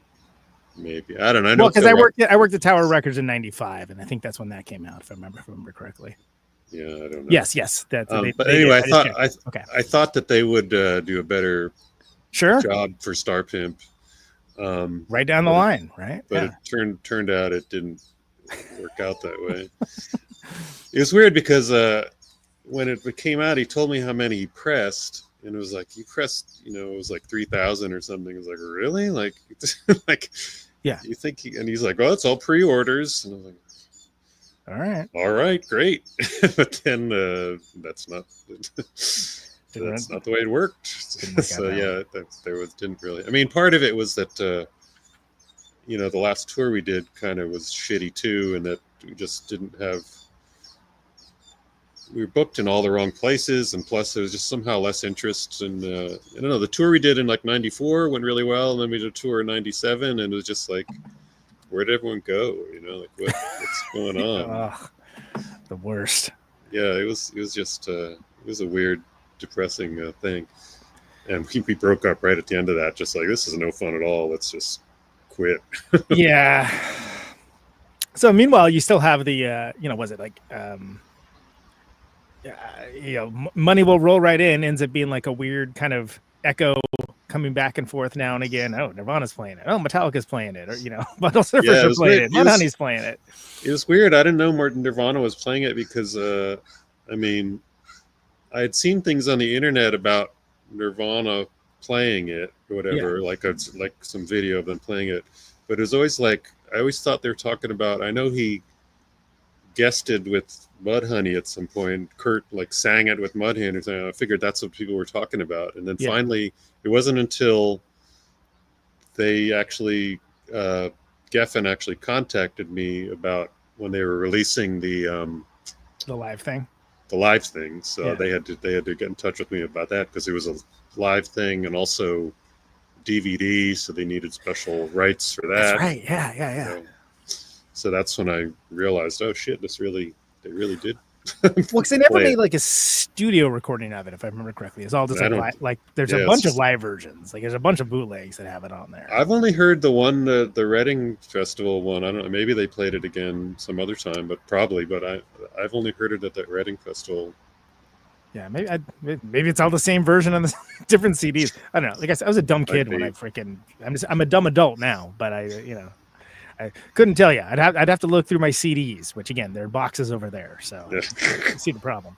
Maybe, I don't know. Well, because I worked at Tower Records in '95, and I think that's when that came out, if I remember correctly. Yeah, I don't know. Yes. But anyway, I thought that they would do a better job for Star Pimp. Right down the line, right? But it turned out it didn't work out that way. It was weird because when it came out, he told me how many he pressed, and it was like he pressed, it was like 3,000 or something. It was like, really? Like, you think? And he's like, well, it's all pre-orders, and I was like, all right, great. But then that's not the way it worked. So didn't really. I mean, part of it was that the last tour we did kind of was shitty too, and that we just didn't have. We were booked in all the wrong places, and plus there was just somehow less interest. And I don't know. The tour we did in like '94 went really well, and then we did a tour in '97, and it was just like, where'd everyone go? What's going on? The worst. Yeah, it was just it was a weird, depressing thing, and we broke up right at the end of that. Just like, this is no fun at all. Let's just quit. Yeah. So meanwhile, you still have the was it like Money Will Roll Right In ends up being like a weird kind of echo coming back and forth now and again. Oh, Nirvana's playing it. Oh, Metallica's playing it. Or Bundle Surfers are playing it. Mudhoney's playing it. It was weird. I didn't know Nirvana was playing it because I mean, I had seen things on the internet about Nirvana playing it or whatever, like some video of them playing it. But it was always like, I always thought they were talking about, I know he guested with Mudhoney at some point. Kurt like sang it with Mudhoney or something. I figured that's what people were talking about. And then finally, it wasn't until they actually, Geffen actually contacted me about when they were releasing the live thing. The live thing. So they had to get in touch with me about that because it was a live thing and also DVD, so they needed special rights for that. That's right. Yeah. So that's when I realized, oh shit, they really did. Well, because they never made like a studio recording of it, if I remember correctly. It's all just like there's a bunch of live versions. Like there's a bunch of bootlegs that have it on there. I've only heard the one, the Reading Festival one. I don't know. Maybe they played it again some other time, but probably. But I've only heard it at that Reading Festival. Yeah, maybe it's all the same version on the different CDs. I don't know. Like I said, I was a dumb kid when I'm a dumb adult now, but I couldn't tell you. I'd have to look through my CDs, which again, there are boxes over there, so I see the problem.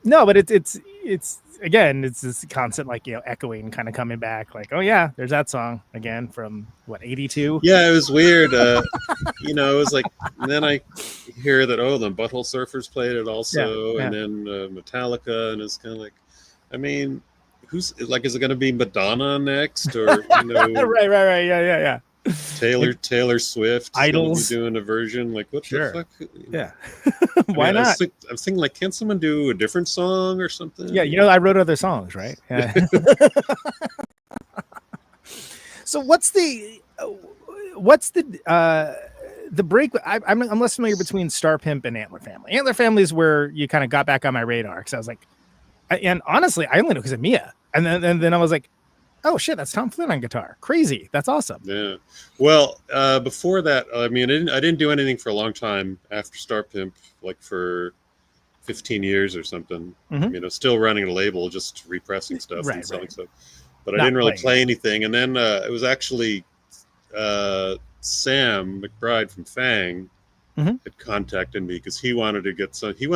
No, but it's again, it's this constant like echoing, kind of coming back. Like, oh yeah, there's that song again from what 82. Yeah, it was weird. It was like, and then I hear that the Butthole Surfers played it also, and then Metallica, and it's kind of like, I mean, who's like, is it going to be Madonna next, or right, yeah. Taylor Swift Idols doing a version like what the fuck? Yeah. Why not? I was thinking like, can't someone do a different song or something? Yeah, I wrote other songs, right? Yeah. So what's the break? I'm less familiar between Star Pimp and Antler Family. Antler Family is where you kind of got back on my radar because I was like, and honestly, I only know because of Mia, and then I was like, oh shit, that's Tom Flynn on guitar. Crazy. That's awesome. Yeah. Well, before that, I mean, I didn't do anything for a long time after Star Pimp, like for 15 years or something. Still running a label, just repressing stuff and selling stuff. But I didn't really play anything. And then it was actually Sam McBride from Fang had contacted me because he wanted to get some. What he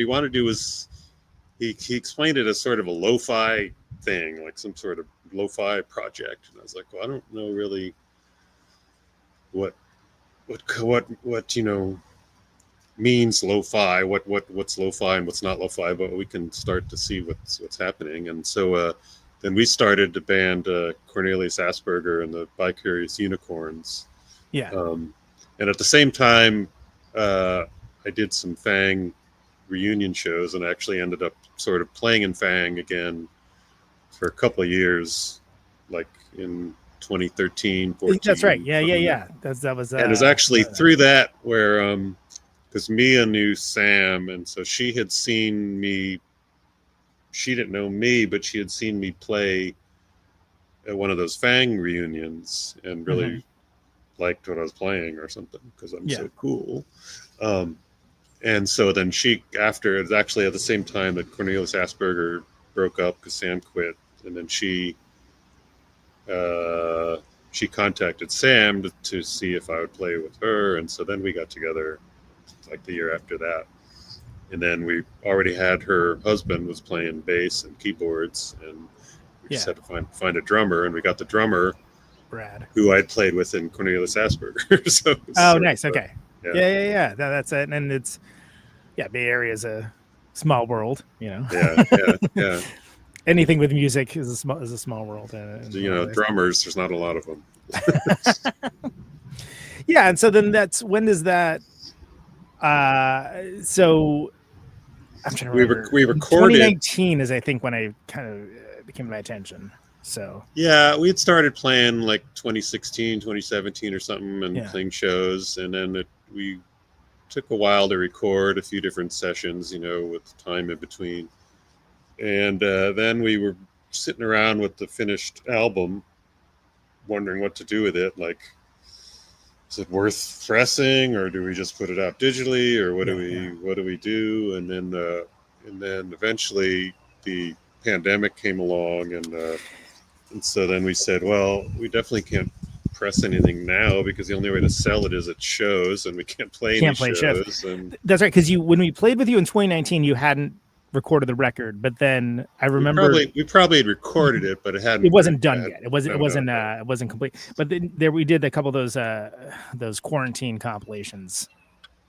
wanted to do was he explained it as sort of a lo-fi thing, like some sort of lo-fi project, and I was like, well, I don't know really what means lo-fi, what's lo-fi and what's not lo-fi, but we can start to see what's happening. And so then we started the band Cornelius Asperger and the Bicurious Unicorns. And at the same time I did some Fang reunion shows and actually ended up sort of playing in Fang again for a couple of years, like in 2013, 14. That's right. Yeah. That was. And it was actually through that where, because Mia knew Sam, and so she had seen me. She didn't know me, but she had seen me play at one of those Fang reunions and really liked what I was playing or something because I'm so cool. And so then it was actually at the same time that Cornelius Asperger broke up because Sam quit. And then she contacted Sam to see if I would play with her. And so then we got together like the year after that. And then we already had her husband was playing bass and keyboards. And we just had to find a drummer. And we got the drummer, Brad, who I'd played with in Cornelius Asperger. Nice. Okay. Yeah. That's it. And it's, Bay Area is a small world, Yeah. Anything with music is a small world. Drummers, there's not a lot of them. Yeah, and so then when does that? So I'm trying to remember. We recorded. 2019 is I think when I kind of became my attention. So yeah, we had started playing like 2016, 2017 or something, and playing shows, and then we took a while to record a few different sessions, with time in between. And then we were sitting around with the finished album, wondering what to do with it. Like, is it worth pressing, or do we just put it out digitally, or what do we do? And then eventually the pandemic came along, and so then we said, well, we definitely can't press anything now because the only way to sell it is at shows, and we can't play any shows. And that's right, because when we played with you in 2019, you hadn't recorded the record, but then I remember we probably had recorded it, but it wasn't done yet. It wasn't complete. But then we did a couple of those quarantine compilations.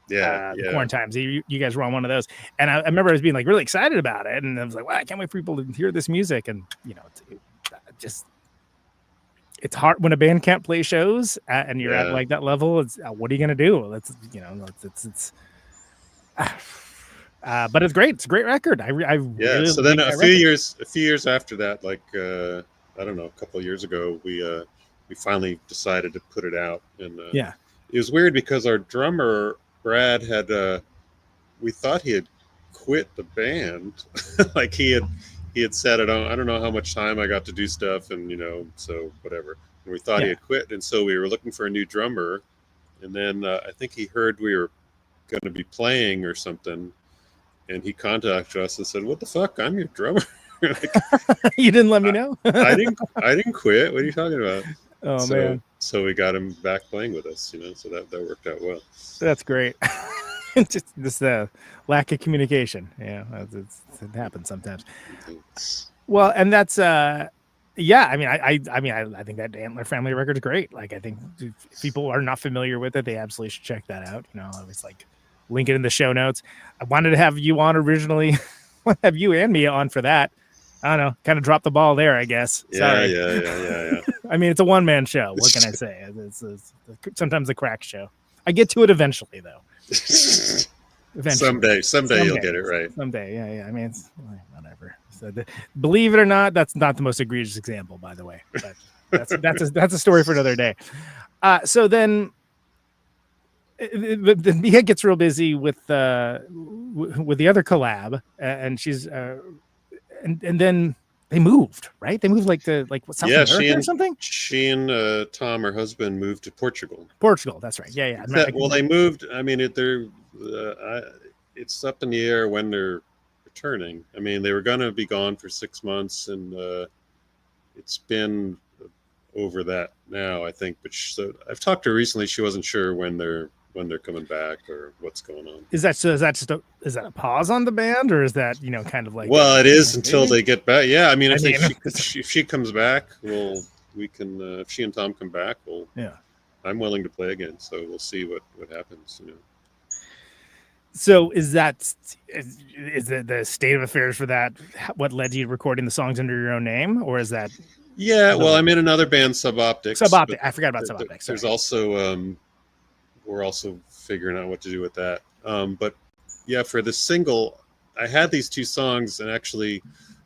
The quarantines. You guys were on one of those, and I remember I was being like really excited about it, and I was like, "Wow, I can't wait for people to hear this music." And it's hard when a band can't play shows and you're at like that level. It's what are you gonna do? But it's great. It's a great record. I really so then a few years after that, like I don't know, a couple of years ago, we finally decided to put it out, and it was weird because our drummer Brad had we thought he had quit the band. Like he had said, I don't know how much time I got to do stuff, and so whatever. And we thought he had quit, and so we were looking for a new drummer, and then I think he heard we were going to be playing or something, and he contacted us and said, "What the fuck? I'm your drummer." Like, you didn't let me know. I didn't quit. What are you talking about? Oh man! So we got him back playing with us, so that worked out well. That's great. Just this lack of communication. Yeah, it happens sometimes. Well, and that's I think that Antler Family record is great. Like, I think if people are not familiar with it, they absolutely should check that out. I was like, link it in the show notes. I wanted to have you on originally. Have you and me on for that. I don't know, kind of dropped the ball there, I guess. Sorry. Yeah. I mean, it's a one-man show. What can I say? It's sometimes a crack show. I get to it eventually, though. Someday you'll get it right. Someday, yeah. I mean, it's whatever. So believe it or not, that's not the most egregious example, by the way. But that's a story for another day. So then, the Mia gets real busy with the other collab, and she's and then they moved, right? They moved like South America or something. She and Tom, her husband, moved to Portugal. That's right. Yeah. They moved. I mean, it's up in the air when they're returning. I mean, they were going to be gone for 6 months, and it's been over that now, I think. But I've talked to her recently. She wasn't sure when they're coming back or what's going on. Is that a pause on the band, or is that kind of like? Well, it is until they get back. Yeah, I mean, if she comes back, we can. If she and Tom come back, I'm willing to play again. So we'll see what happens. So is the state of affairs for that what led you to recording the songs under your own name, or is that? Yeah, well, I'm in another band, Suboptics. I forgot about Suboptics. There's also we're also figuring out what to do with that. But yeah, for the single, I had these two songs, and actually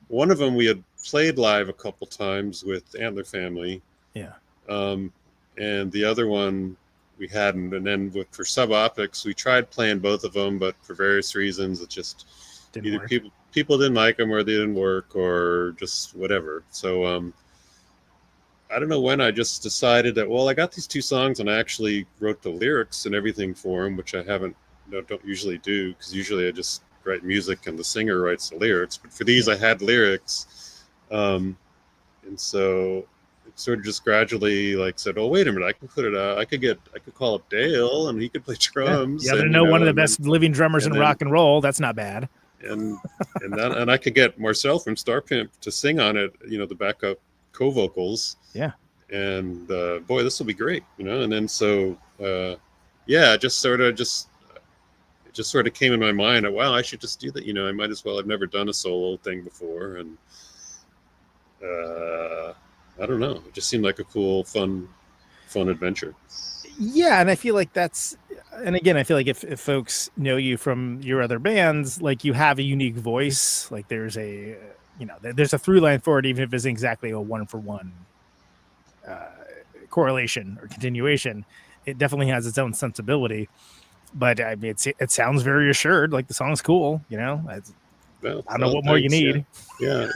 one of them we had played live a couple times with Antler Family. Yeah. And the other one we hadn't. And then for Suboptics, we tried playing both of them, but for various reasons, it just either people didn't like them, or they didn't work, or just whatever. So I don't know when I just decided that, well, I got these two songs and I actually wrote the lyrics and everything for them, which I don't usually do, because usually I just write music and the singer writes the lyrics. But for these, I had lyrics. And so it sort of just gradually said, oh, wait a minute, I can put it out. I could call up Dale and he could play drums. Yeah, one of the best living drummers in rock and roll. That's not bad. And I could get Marcel from Star Pimp to sing on it, the backup co-vocals. Yeah. And boy, this will be great, and then so it just sort of came in my mind that, wow, I should just do that. I might as well. I've never done a solo thing before, and I don't know, it just seemed like a cool fun adventure. Yeah, and I feel like if folks know you from your other bands, like, you have a unique voice, like there's a through line for it, even if it's exactly a 1-for-1 correlation or continuation. It definitely has its own sensibility, but I mean, it sounds very assured. Like, the song's cool, I don't know what more you need. Yeah.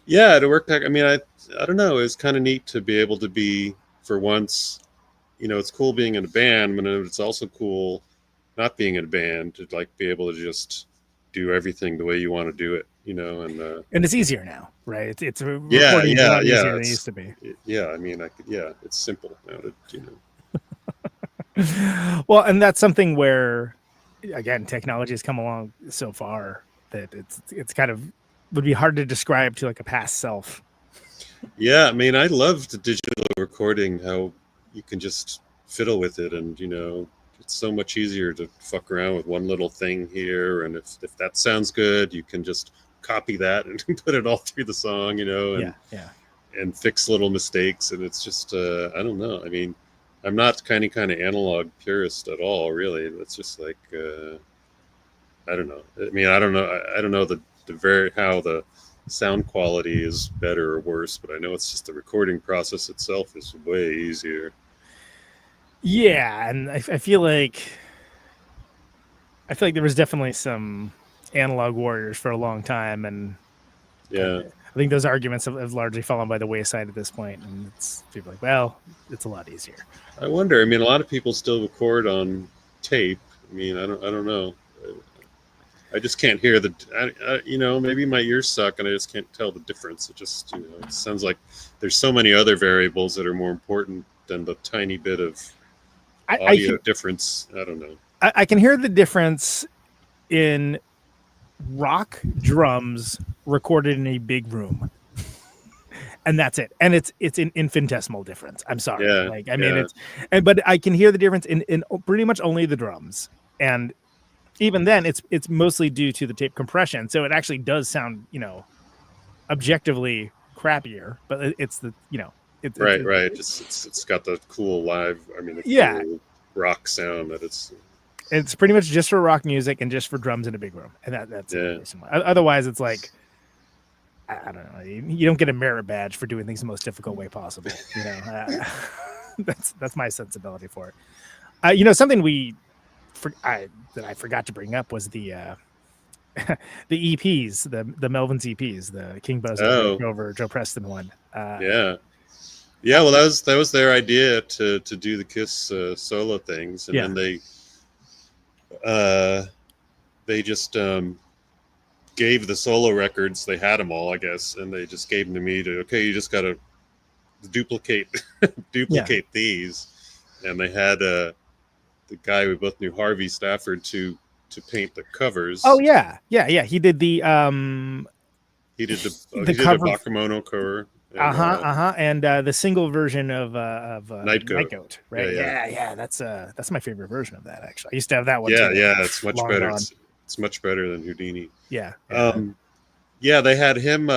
It worked. I mean, I don't know. It's kind of neat to be able to be, for once, it's cool being in a band, but it's also cool not being in a band to like be able to just do everything the way you want to do it, and it's easier now, right? It's recording yeah, a lot easier than it it's- used to be. yeah. I mean, it's simple now to, Well, and that's something where, again, technology has come along so far that it's kind of would be hard to describe to like a past self. Yeah, I mean, I love the digital recording, how you can just fiddle with it, and it's so much easier to fuck around with one little thing here, and if that sounds good, you can just copy that and put it all through the song, and and fix little mistakes, and it's just I don't know. I mean, I'm not kind of analog purist at all, really. It's just like I don't know. I mean, I don't know the how the sound quality is better or worse, but I know it's just the recording process itself is way easier. Yeah, and I feel like there was definitely some analog warriors for a long time, and Yeah. I think those arguments have largely fallen by the wayside at this point, and it's people like, well, it's a lot easier. I wonder. I mean, a lot of people still record on tape. I mean, I don't know. I just can't hear maybe my ears suck and I just can't tell the difference. It just, it sounds like there's so many other variables that are more important than the tiny bit of audio difference. I don't know. I can hear the difference in rock drums recorded in a big room. And that's it. And it's an infinitesimal difference. I'm sorry. Yeah, but I can hear the difference in pretty much only the drums. And even then it's mostly due to the tape compression. So it actually does sound, objectively crappier, but it's the, right. It's got the cool live, cool rock sound that it's pretty much just for rock music and just for drums in a big room. And that's it. Otherwise it's like, I don't know. You don't get a merit badge for doing things the most difficult way possible. That's my sensibility for it. Something that I forgot to bring up was the the EPs, the Melvins EPs, the King Buzz, Crover, Joe Preston one. Yeah. Well, that was their idea to do the Kiss solo things, and then they just gave the solo records. They had them all, I guess, and they just gave them to me you just got to duplicate these, and they had the guy we both knew, Harvey Stafford, to paint the covers. Oh yeah. He did the he did the cover, Bakemono cover. And the single version of Night Goat, right? Yeah. That's my favorite version of that, actually. I used to have that one. It's much better. It's much better than Houdini. Yeah. They had him.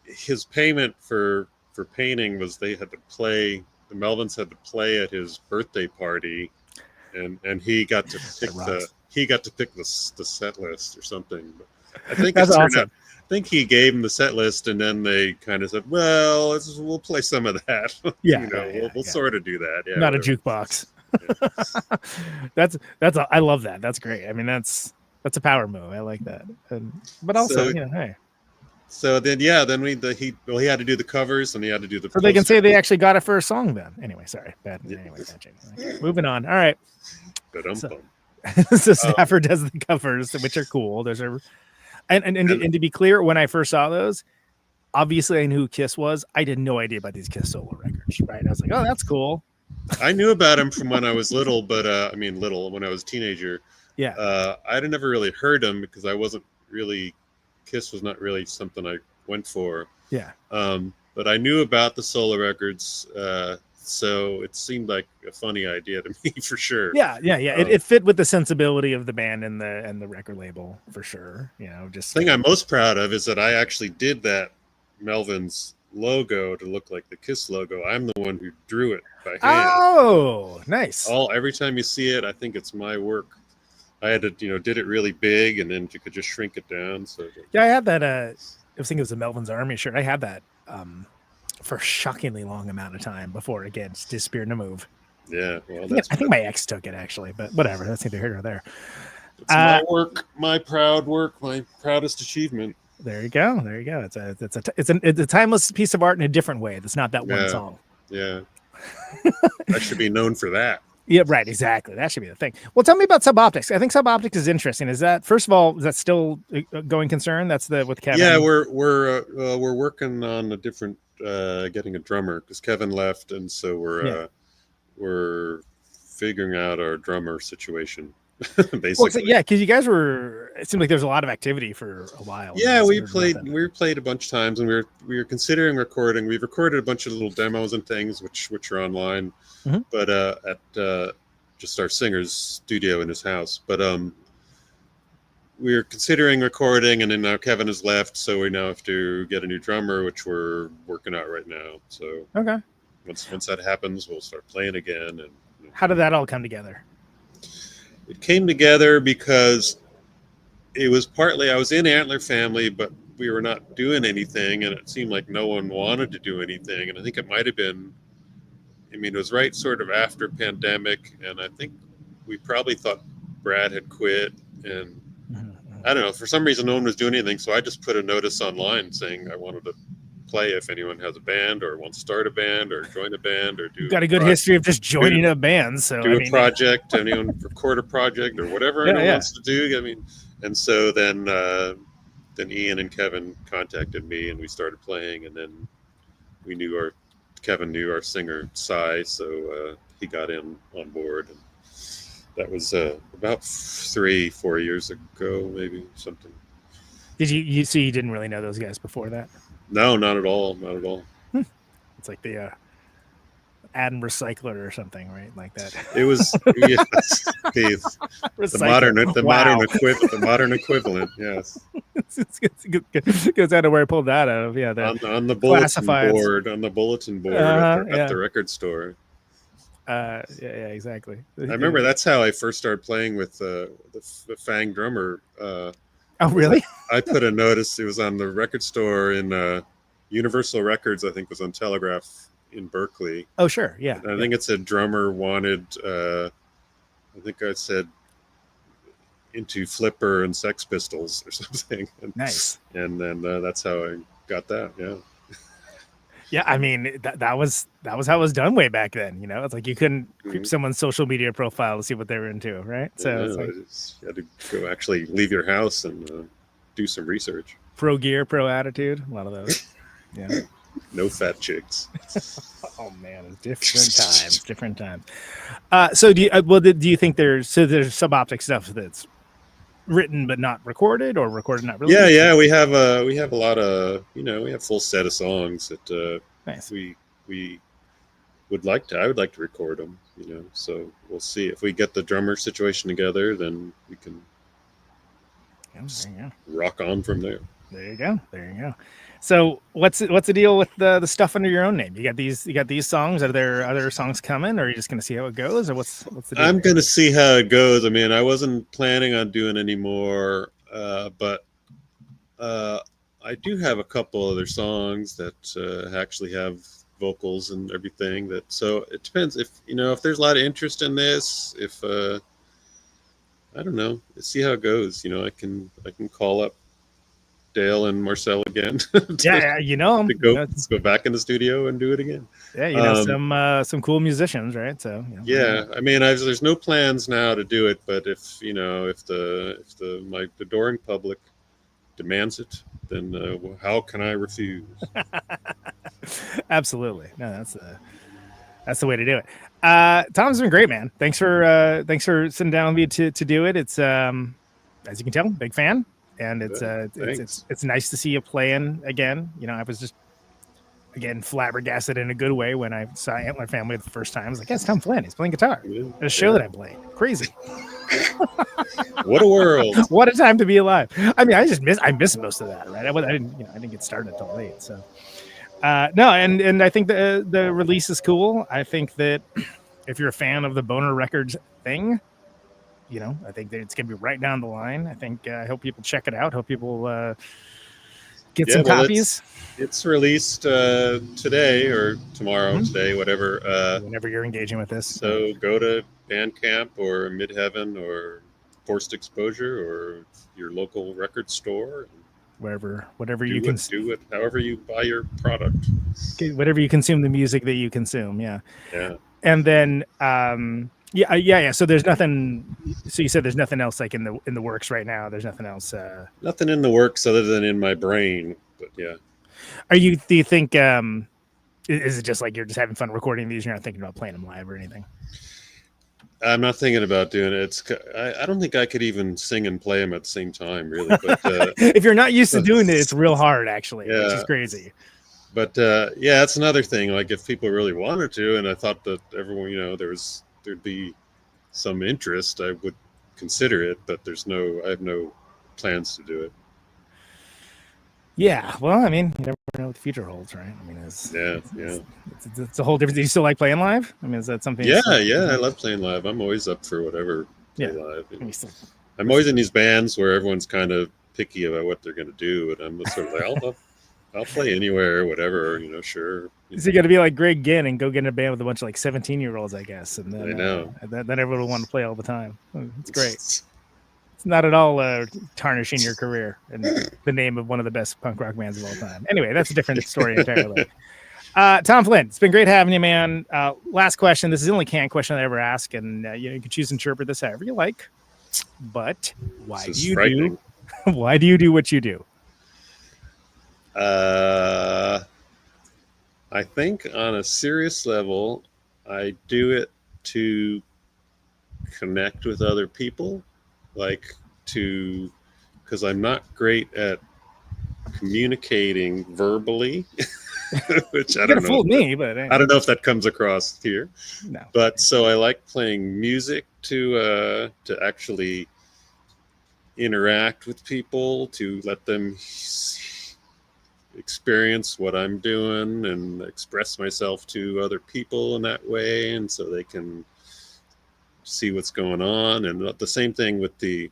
His payment for painting was they had to play. The Melvins had to play at his birthday party, and he got to pick the set list or something. But I think that's awesome. I think he gave him the set list, and then they kind of said, "Well, we'll play some of that." We'll sort of do that. Yeah, not whatever. A jukebox. Yeah. I love that. That's great. I mean, that's a power move. I like that. But also, hey. So then, he had to do the covers, and he had to do the. So they can say they actually got it for a song then. Anyway, sorry, bad. Anyway, okay. Moving on. All right. So Stafford does the covers, which are cool. Those are, and to be clear, when I first saw those, obviously I knew who Kiss was. I had no idea about these Kiss solo records. Right? I was like, oh, that's cool. I knew about him from when I was little, but when I was a teenager. Yeah. I'd never really heard him because I wasn't really. Kiss was not really something I went for. Yeah. But I knew about the solo records, so it seemed like a funny idea to me for sure. Yeah. It fit with the sensibility of the band and the record label for sure. Just the thing I'm most proud of is that I actually did that Melvins logo to look like the Kiss logo. I'm the one who drew it by hand. Oh, nice. Every time you see it, I think it's my work. I had to, did it really big, and then you could just shrink it down. So I had that. I think it was a Melvins Army shirt. I had that for a shockingly long amount of time before it gets disappeared in a move. Yeah, well, I think my ex took it actually, but whatever. That's neither here nor there. It's my work, my proud work, my proudest achievement. There you go. It's a timeless piece of art in a different way. That's not that one song. Yeah. I should be known for that. Yeah, right. Exactly. That should be the thing. Well, tell me about Suboptics. I think Suboptics is interesting. Is that, first of all, is that still a going concern? That's the with Kevin. Yeah, we're working on a different getting a drummer because Kevin left, and so we're figuring out our drummer situation. Basically, Well, yeah, because you guys were. It seemed like there was a lot of activity for a while. Yeah, we played a bunch of times, and we were considering recording. We've recorded a bunch of little demos and things, which are online, but at just our singer's studio in his house. But we were considering recording, and then now Kevin has left, so we now have to get a new drummer, which we're working out right now. So okay, once that happens, we'll start playing again. And how did that all come together? It came together because it was partly I was in Antler Family, but we were not doing anything, and it seemed like no one wanted to do anything. And I think it might have been, I mean, it was right sort of after pandemic, and I think we probably thought Brad had quit, and I don't know, for some reason no one was doing anything, so I just put a notice online saying I wanted to play if anyone has a band or wants to start a band or join a band or do. Got a good history of just joining a band, so do a project, anyone record a project or whatever anyone wants to do. I mean, and so then Ian and Kevin contacted me, and we started playing, and then Kevin knew our singer Cy, so he got in on board, and that was about 3-4 years ago, maybe something. Did you see? You didn't really know those guys before that? No, not at all. Not at all. It's like the Adam Recycler or something, right? Like that. It was yes, the modern equivalent. Yes. Goes out of where I pulled that out of. Yeah, on the bulletin board at the record store. Yeah, exactly. I remember that's how I first started playing with the Fang drummer. Oh, really? I put a notice. It was on the record store in Universal Records, I think was on Telegraph in Berkeley. Oh, sure. Yeah. And I think it said drummer wanted, I think I said into Flipper and Sex Pistols or something. Nice. And then that's how I got that. Yeah. Yeah, I mean that was how it was done way back then. You know, it's like you couldn't creep someone's social media profile to see what they were into, right? So it's like, you had to go actually leave your house and do some research. Pro gear, pro attitude, a lot of those. Yeah. No fat chicks. Oh man, it's different times. So do you think there's Suboptic stuff that's written but not recorded, or recorded not released? Yeah, we have a lot of, we have full set of songs that nice. we would like to. I would like to record them, So we'll see if we get the drummer situation together, then we can rock on from there. There you go. So what's the deal with the stuff under your own name? You got these songs. Are there other songs coming, or are you just going to see how it goes, or what's the deal? I'm going to see how it goes. I mean, I wasn't planning on doing any more, but I do have a couple other songs that actually have vocals and everything. So it depends if there's a lot of interest in this. If I don't know, let's see how it goes. I can call up Dale and Marcel again. Let's go back in the studio and do it again. Yeah, some cool musicians, right? So I mean, there's no plans now to do it, but if the adoring public demands it, then how can I refuse? Absolutely, no, that's the way to do it. Tom's been great, man. Thanks for sitting down with me to do it. It's as you can tell, big fan. And it's nice to see you playing again. I was just flabbergasted in a good way when I saw Antler Family the first time. I was like, "That's Tom Flynn. He's playing guitar at a show that I'm playing. Crazy! What a world! What a time to be alive." I mean, I missed most of that. Right? I didn't get started until late. So no, and I think the release is cool. I think that if you're a fan of the Boner Records thing, I think that it's going to be right down the line. I think I hope people check it out. Hope people get some copies. It's released today or tomorrow, today, whatever. Whenever you're engaging with this. So go to Bandcamp or Midheaven or Forced Exposure or your local record store. whatever you can do it however you buy your product. Whatever you consume the music that you consume. Yeah. And then yeah. So there's nothing. So you said there's nothing else like in the works right now. There's nothing else. Nothing in the works other than in my brain. But yeah. Do you think? Is it just like you're just having fun recording these? You're not thinking about playing them live or anything? I'm not thinking about doing it. I don't think I could even sing and play them at the same time, really. But if you're not used to doing it, it's real hard, actually. Yeah. Which is crazy. But yeah, that's another thing. Like if people really wanted to, and I thought that everyone, there'd be some interest, I would consider it. But I have no plans to do it. Yeah, well, I mean, you never know what the future holds, right? I mean, it's a whole different. Do you still like playing live? I mean, is that something? Yeah, I love playing live. I'm always up for whatever. Play live. I'm always in these bands where everyone's kind of picky about what they're going to do, and I'm sort of like, I'll play anywhere, whatever, sure. So you got to be like Greg Ginn and go get in a band with a bunch of like 17-year-olds, I guess, and then I know then everyone will want to play all the time. It's great. It's not at all tarnishing your career in the name of one of the best punk rock bands of all time. Anyway, that's a different story entirely. Tom Flynn, it's been great having you, man. Last question. This is the only canned question I ever ask, and you can choose to interpret this however you like. But why do you do what you do? I think on a serious level, I do it to connect with other people. Because I'm not great at communicating verbally, which I don't know. I don't know if that comes across here. No. But so I like playing music to actually interact with people, to let them experience what I'm doing and express myself to other people in that way, and so they can see what's going on. And the same thing with the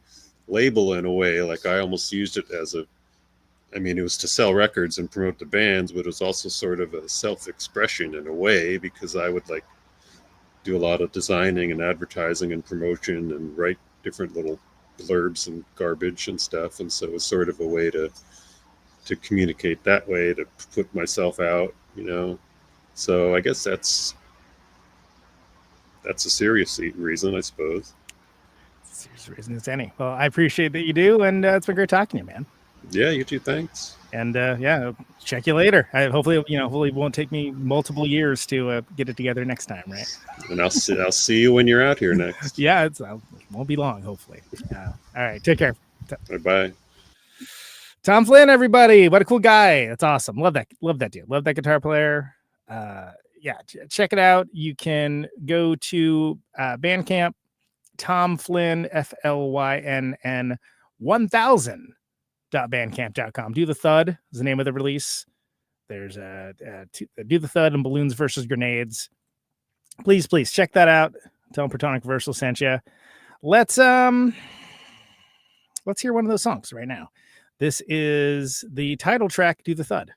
label in a way. Like I almost used it as it was to sell records and promote the bands, but it was also sort of a self-expression in a way, because I would do a lot of designing and advertising and promotion and write different little blurbs and garbage and stuff. And so it was sort of a way to communicate that way, to put myself out, So I guess that's a serious reason, I suppose. Serious reason as any. Well, I appreciate that you do, and it's been great talking to you, man. Yeah, you too. Thanks. And check you later. Hopefully it won't take me multiple years to get it together next time, right? And I'll see you when you're out here next. Yeah, it won't be long, hopefully. All right, take care. Bye. Tom Flynn, everybody. What a cool guy. That's awesome. Love that dude. Love that guitar player. Check it out. You can go to Bandcamp, Tom Flynn, FLYNN 1000.bandcamp.com. Do the Thud is the name of the release. There's Do the Thud and Balloons versus Grenades. Please check that out. Tell them Protonic Reversal sent you. Let's hear one of those songs right now. This is the title track, Do the Thud.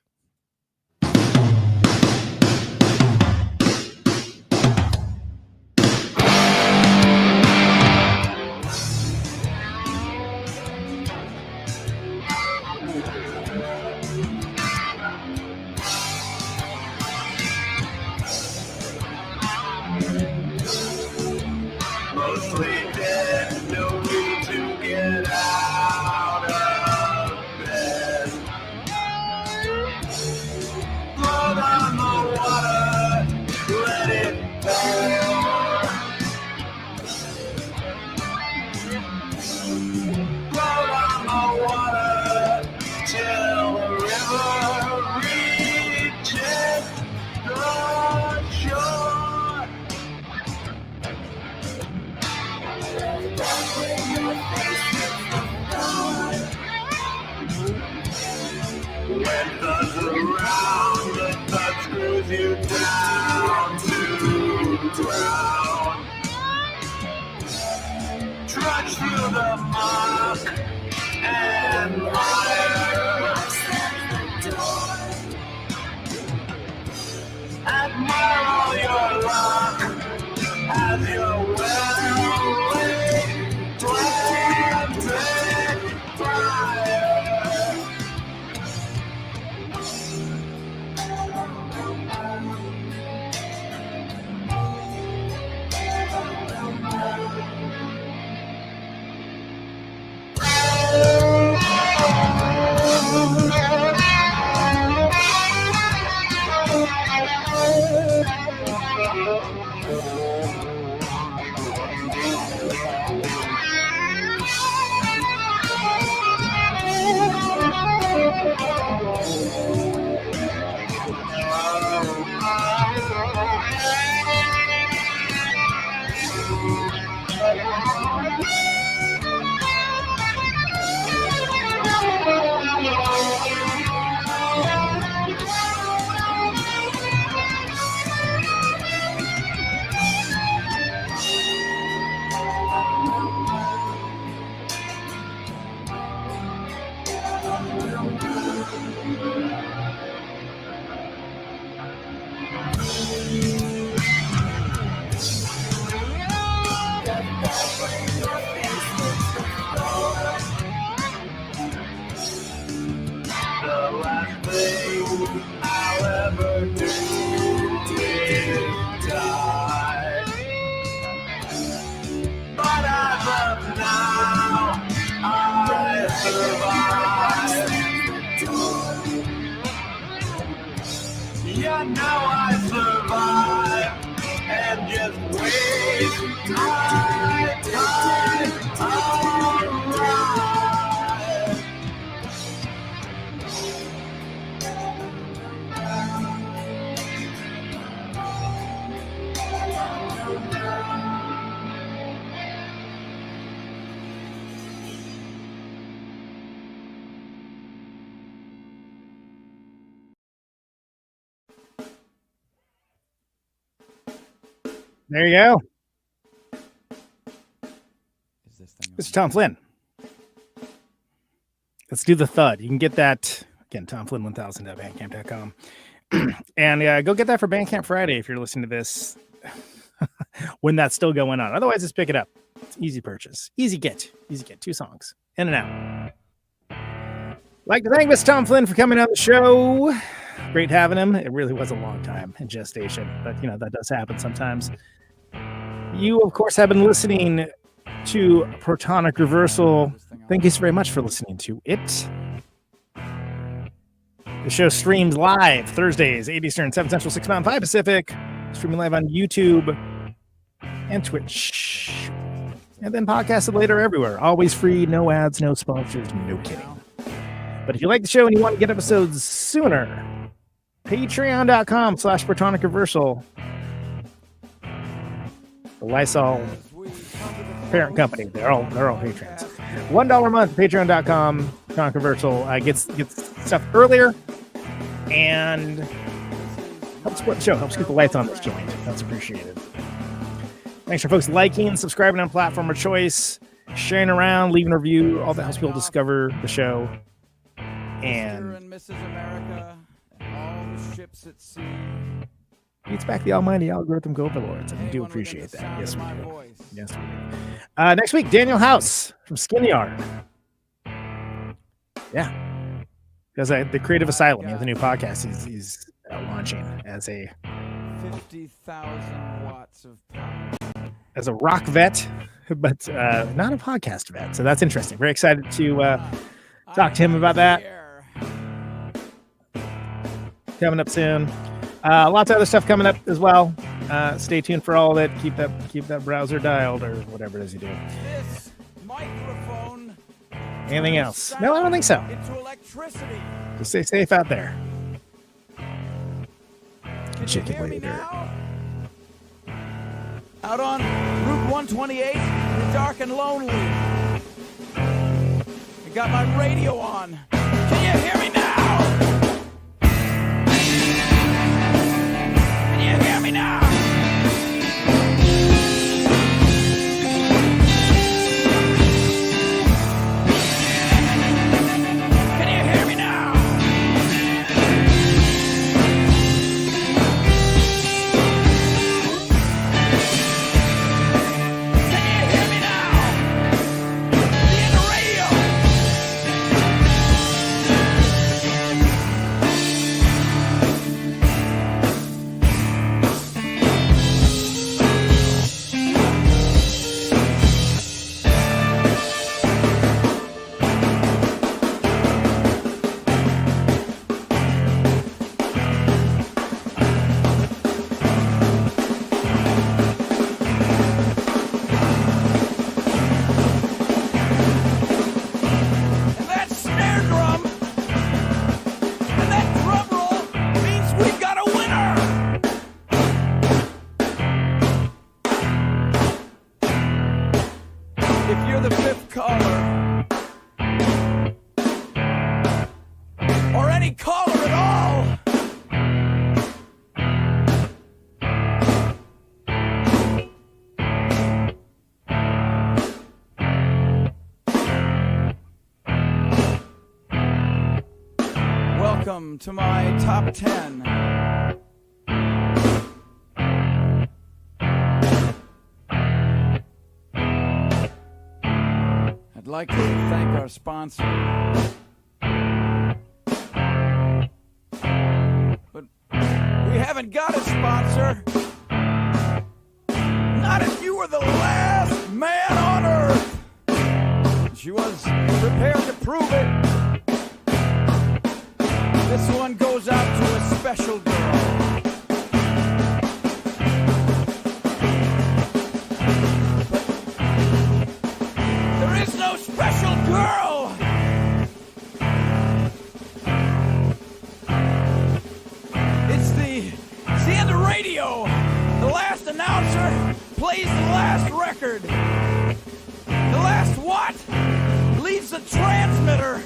There you go. Mr. Tom Flynn. Let's do the thud. You can get that again, TomFlynn1000.bandcamp.com. And go get that for Bandcamp Friday if you're listening to this when that's still going on. Otherwise, just pick it up. It's easy purchase. Easy get. 2 songs. In and out. Like to thank Mr. Tom Flynn for coming on the show. Great having him. It really was a long time in gestation, but that does happen sometimes. You, of course, have been listening to Protonic Reversal. Thank you so very much for listening to it. The show streams live Thursdays, 8 Eastern, 7 Central, 6 Mountain, 5 Pacific. Streaming live on YouTube and Twitch. And then podcasted later everywhere. Always free, no ads, no sponsors, no kidding. But if you like the show and you want to get episodes sooner, patreon.com/Protonic Reversal. The LYSOL parent company. They're all patrons. $1 a month, patreon.com, Protonic Reversal gets stuff earlier and helps support the show, helps keep the lights on this joint. That's appreciated. Thanks for folks liking, subscribing on platform of choice, sharing around, leaving a review. All that helps people discover the show. And Mrs. America and all the ships at sea. Beats back the almighty algorithm overlords, and we do appreciate that. Yes, we do. Yes, we do. Next week, Daniel House from Skin Yard. Yeah. Because the Creative Asylum, he has a new podcast he's launching as a 50,000 watts of power. As a rock vet, but not a podcast vet. So that's interesting. Very excited to talk to him about that. Coming up soon. Lots of other stuff coming up as well. Stay tuned for all of it. Keep that browser dialed or whatever it is you do. This microphone. Anything else? No, I don't think so. Into electricity. Just stay safe out there. Can shake it later. Out on Route 128, you're dark and lonely. I got my radio on. Can you hear me now? Can you hear me now? Can you hear me now? if you're the fifth caller, or any caller at all, welcome to my top 10. I'd like to thank our sponsor. But we haven't got a sponsor. Not if you were the last man on earth. She was prepared to prove it. This one goes out to a special girl. There is no special girl. It's the end of radio. The last announcer plays the last record. The last what? Leaves the transmitter.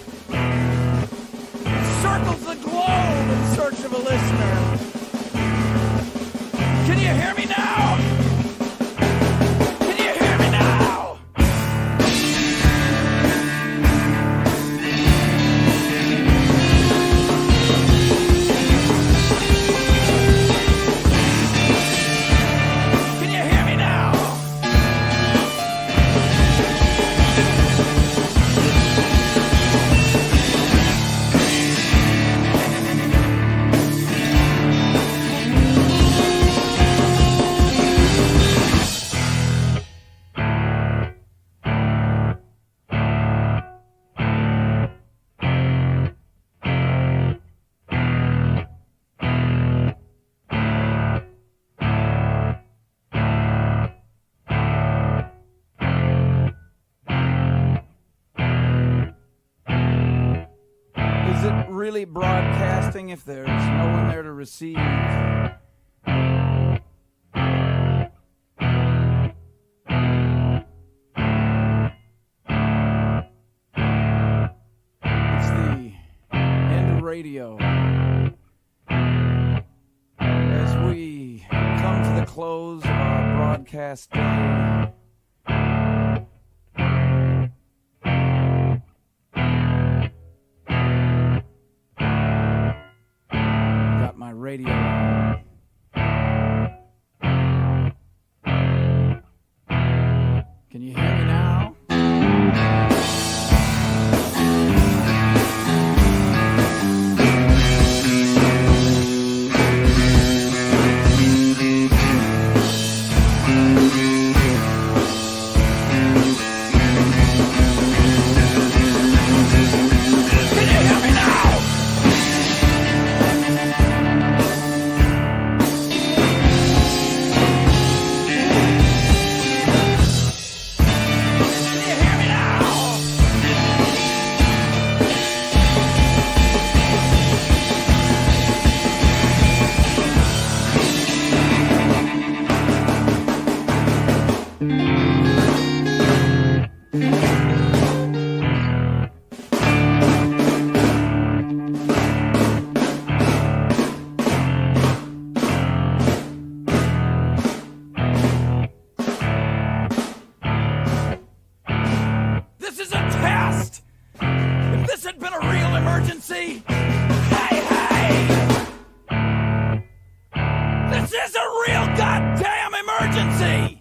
Circles the globe in search of a listener. Can you hear me now? Can you hear me now? Can you hear me now? Is it really broadcasting if there's no one there to receive? It's the end of radio. As we come to the close of our broadcast day, got my radio on. Can you hear me now? Can you hear me now? Can you hear me now? This is a test! If this had been a real emergency, hey! This is a real goddamn emergency!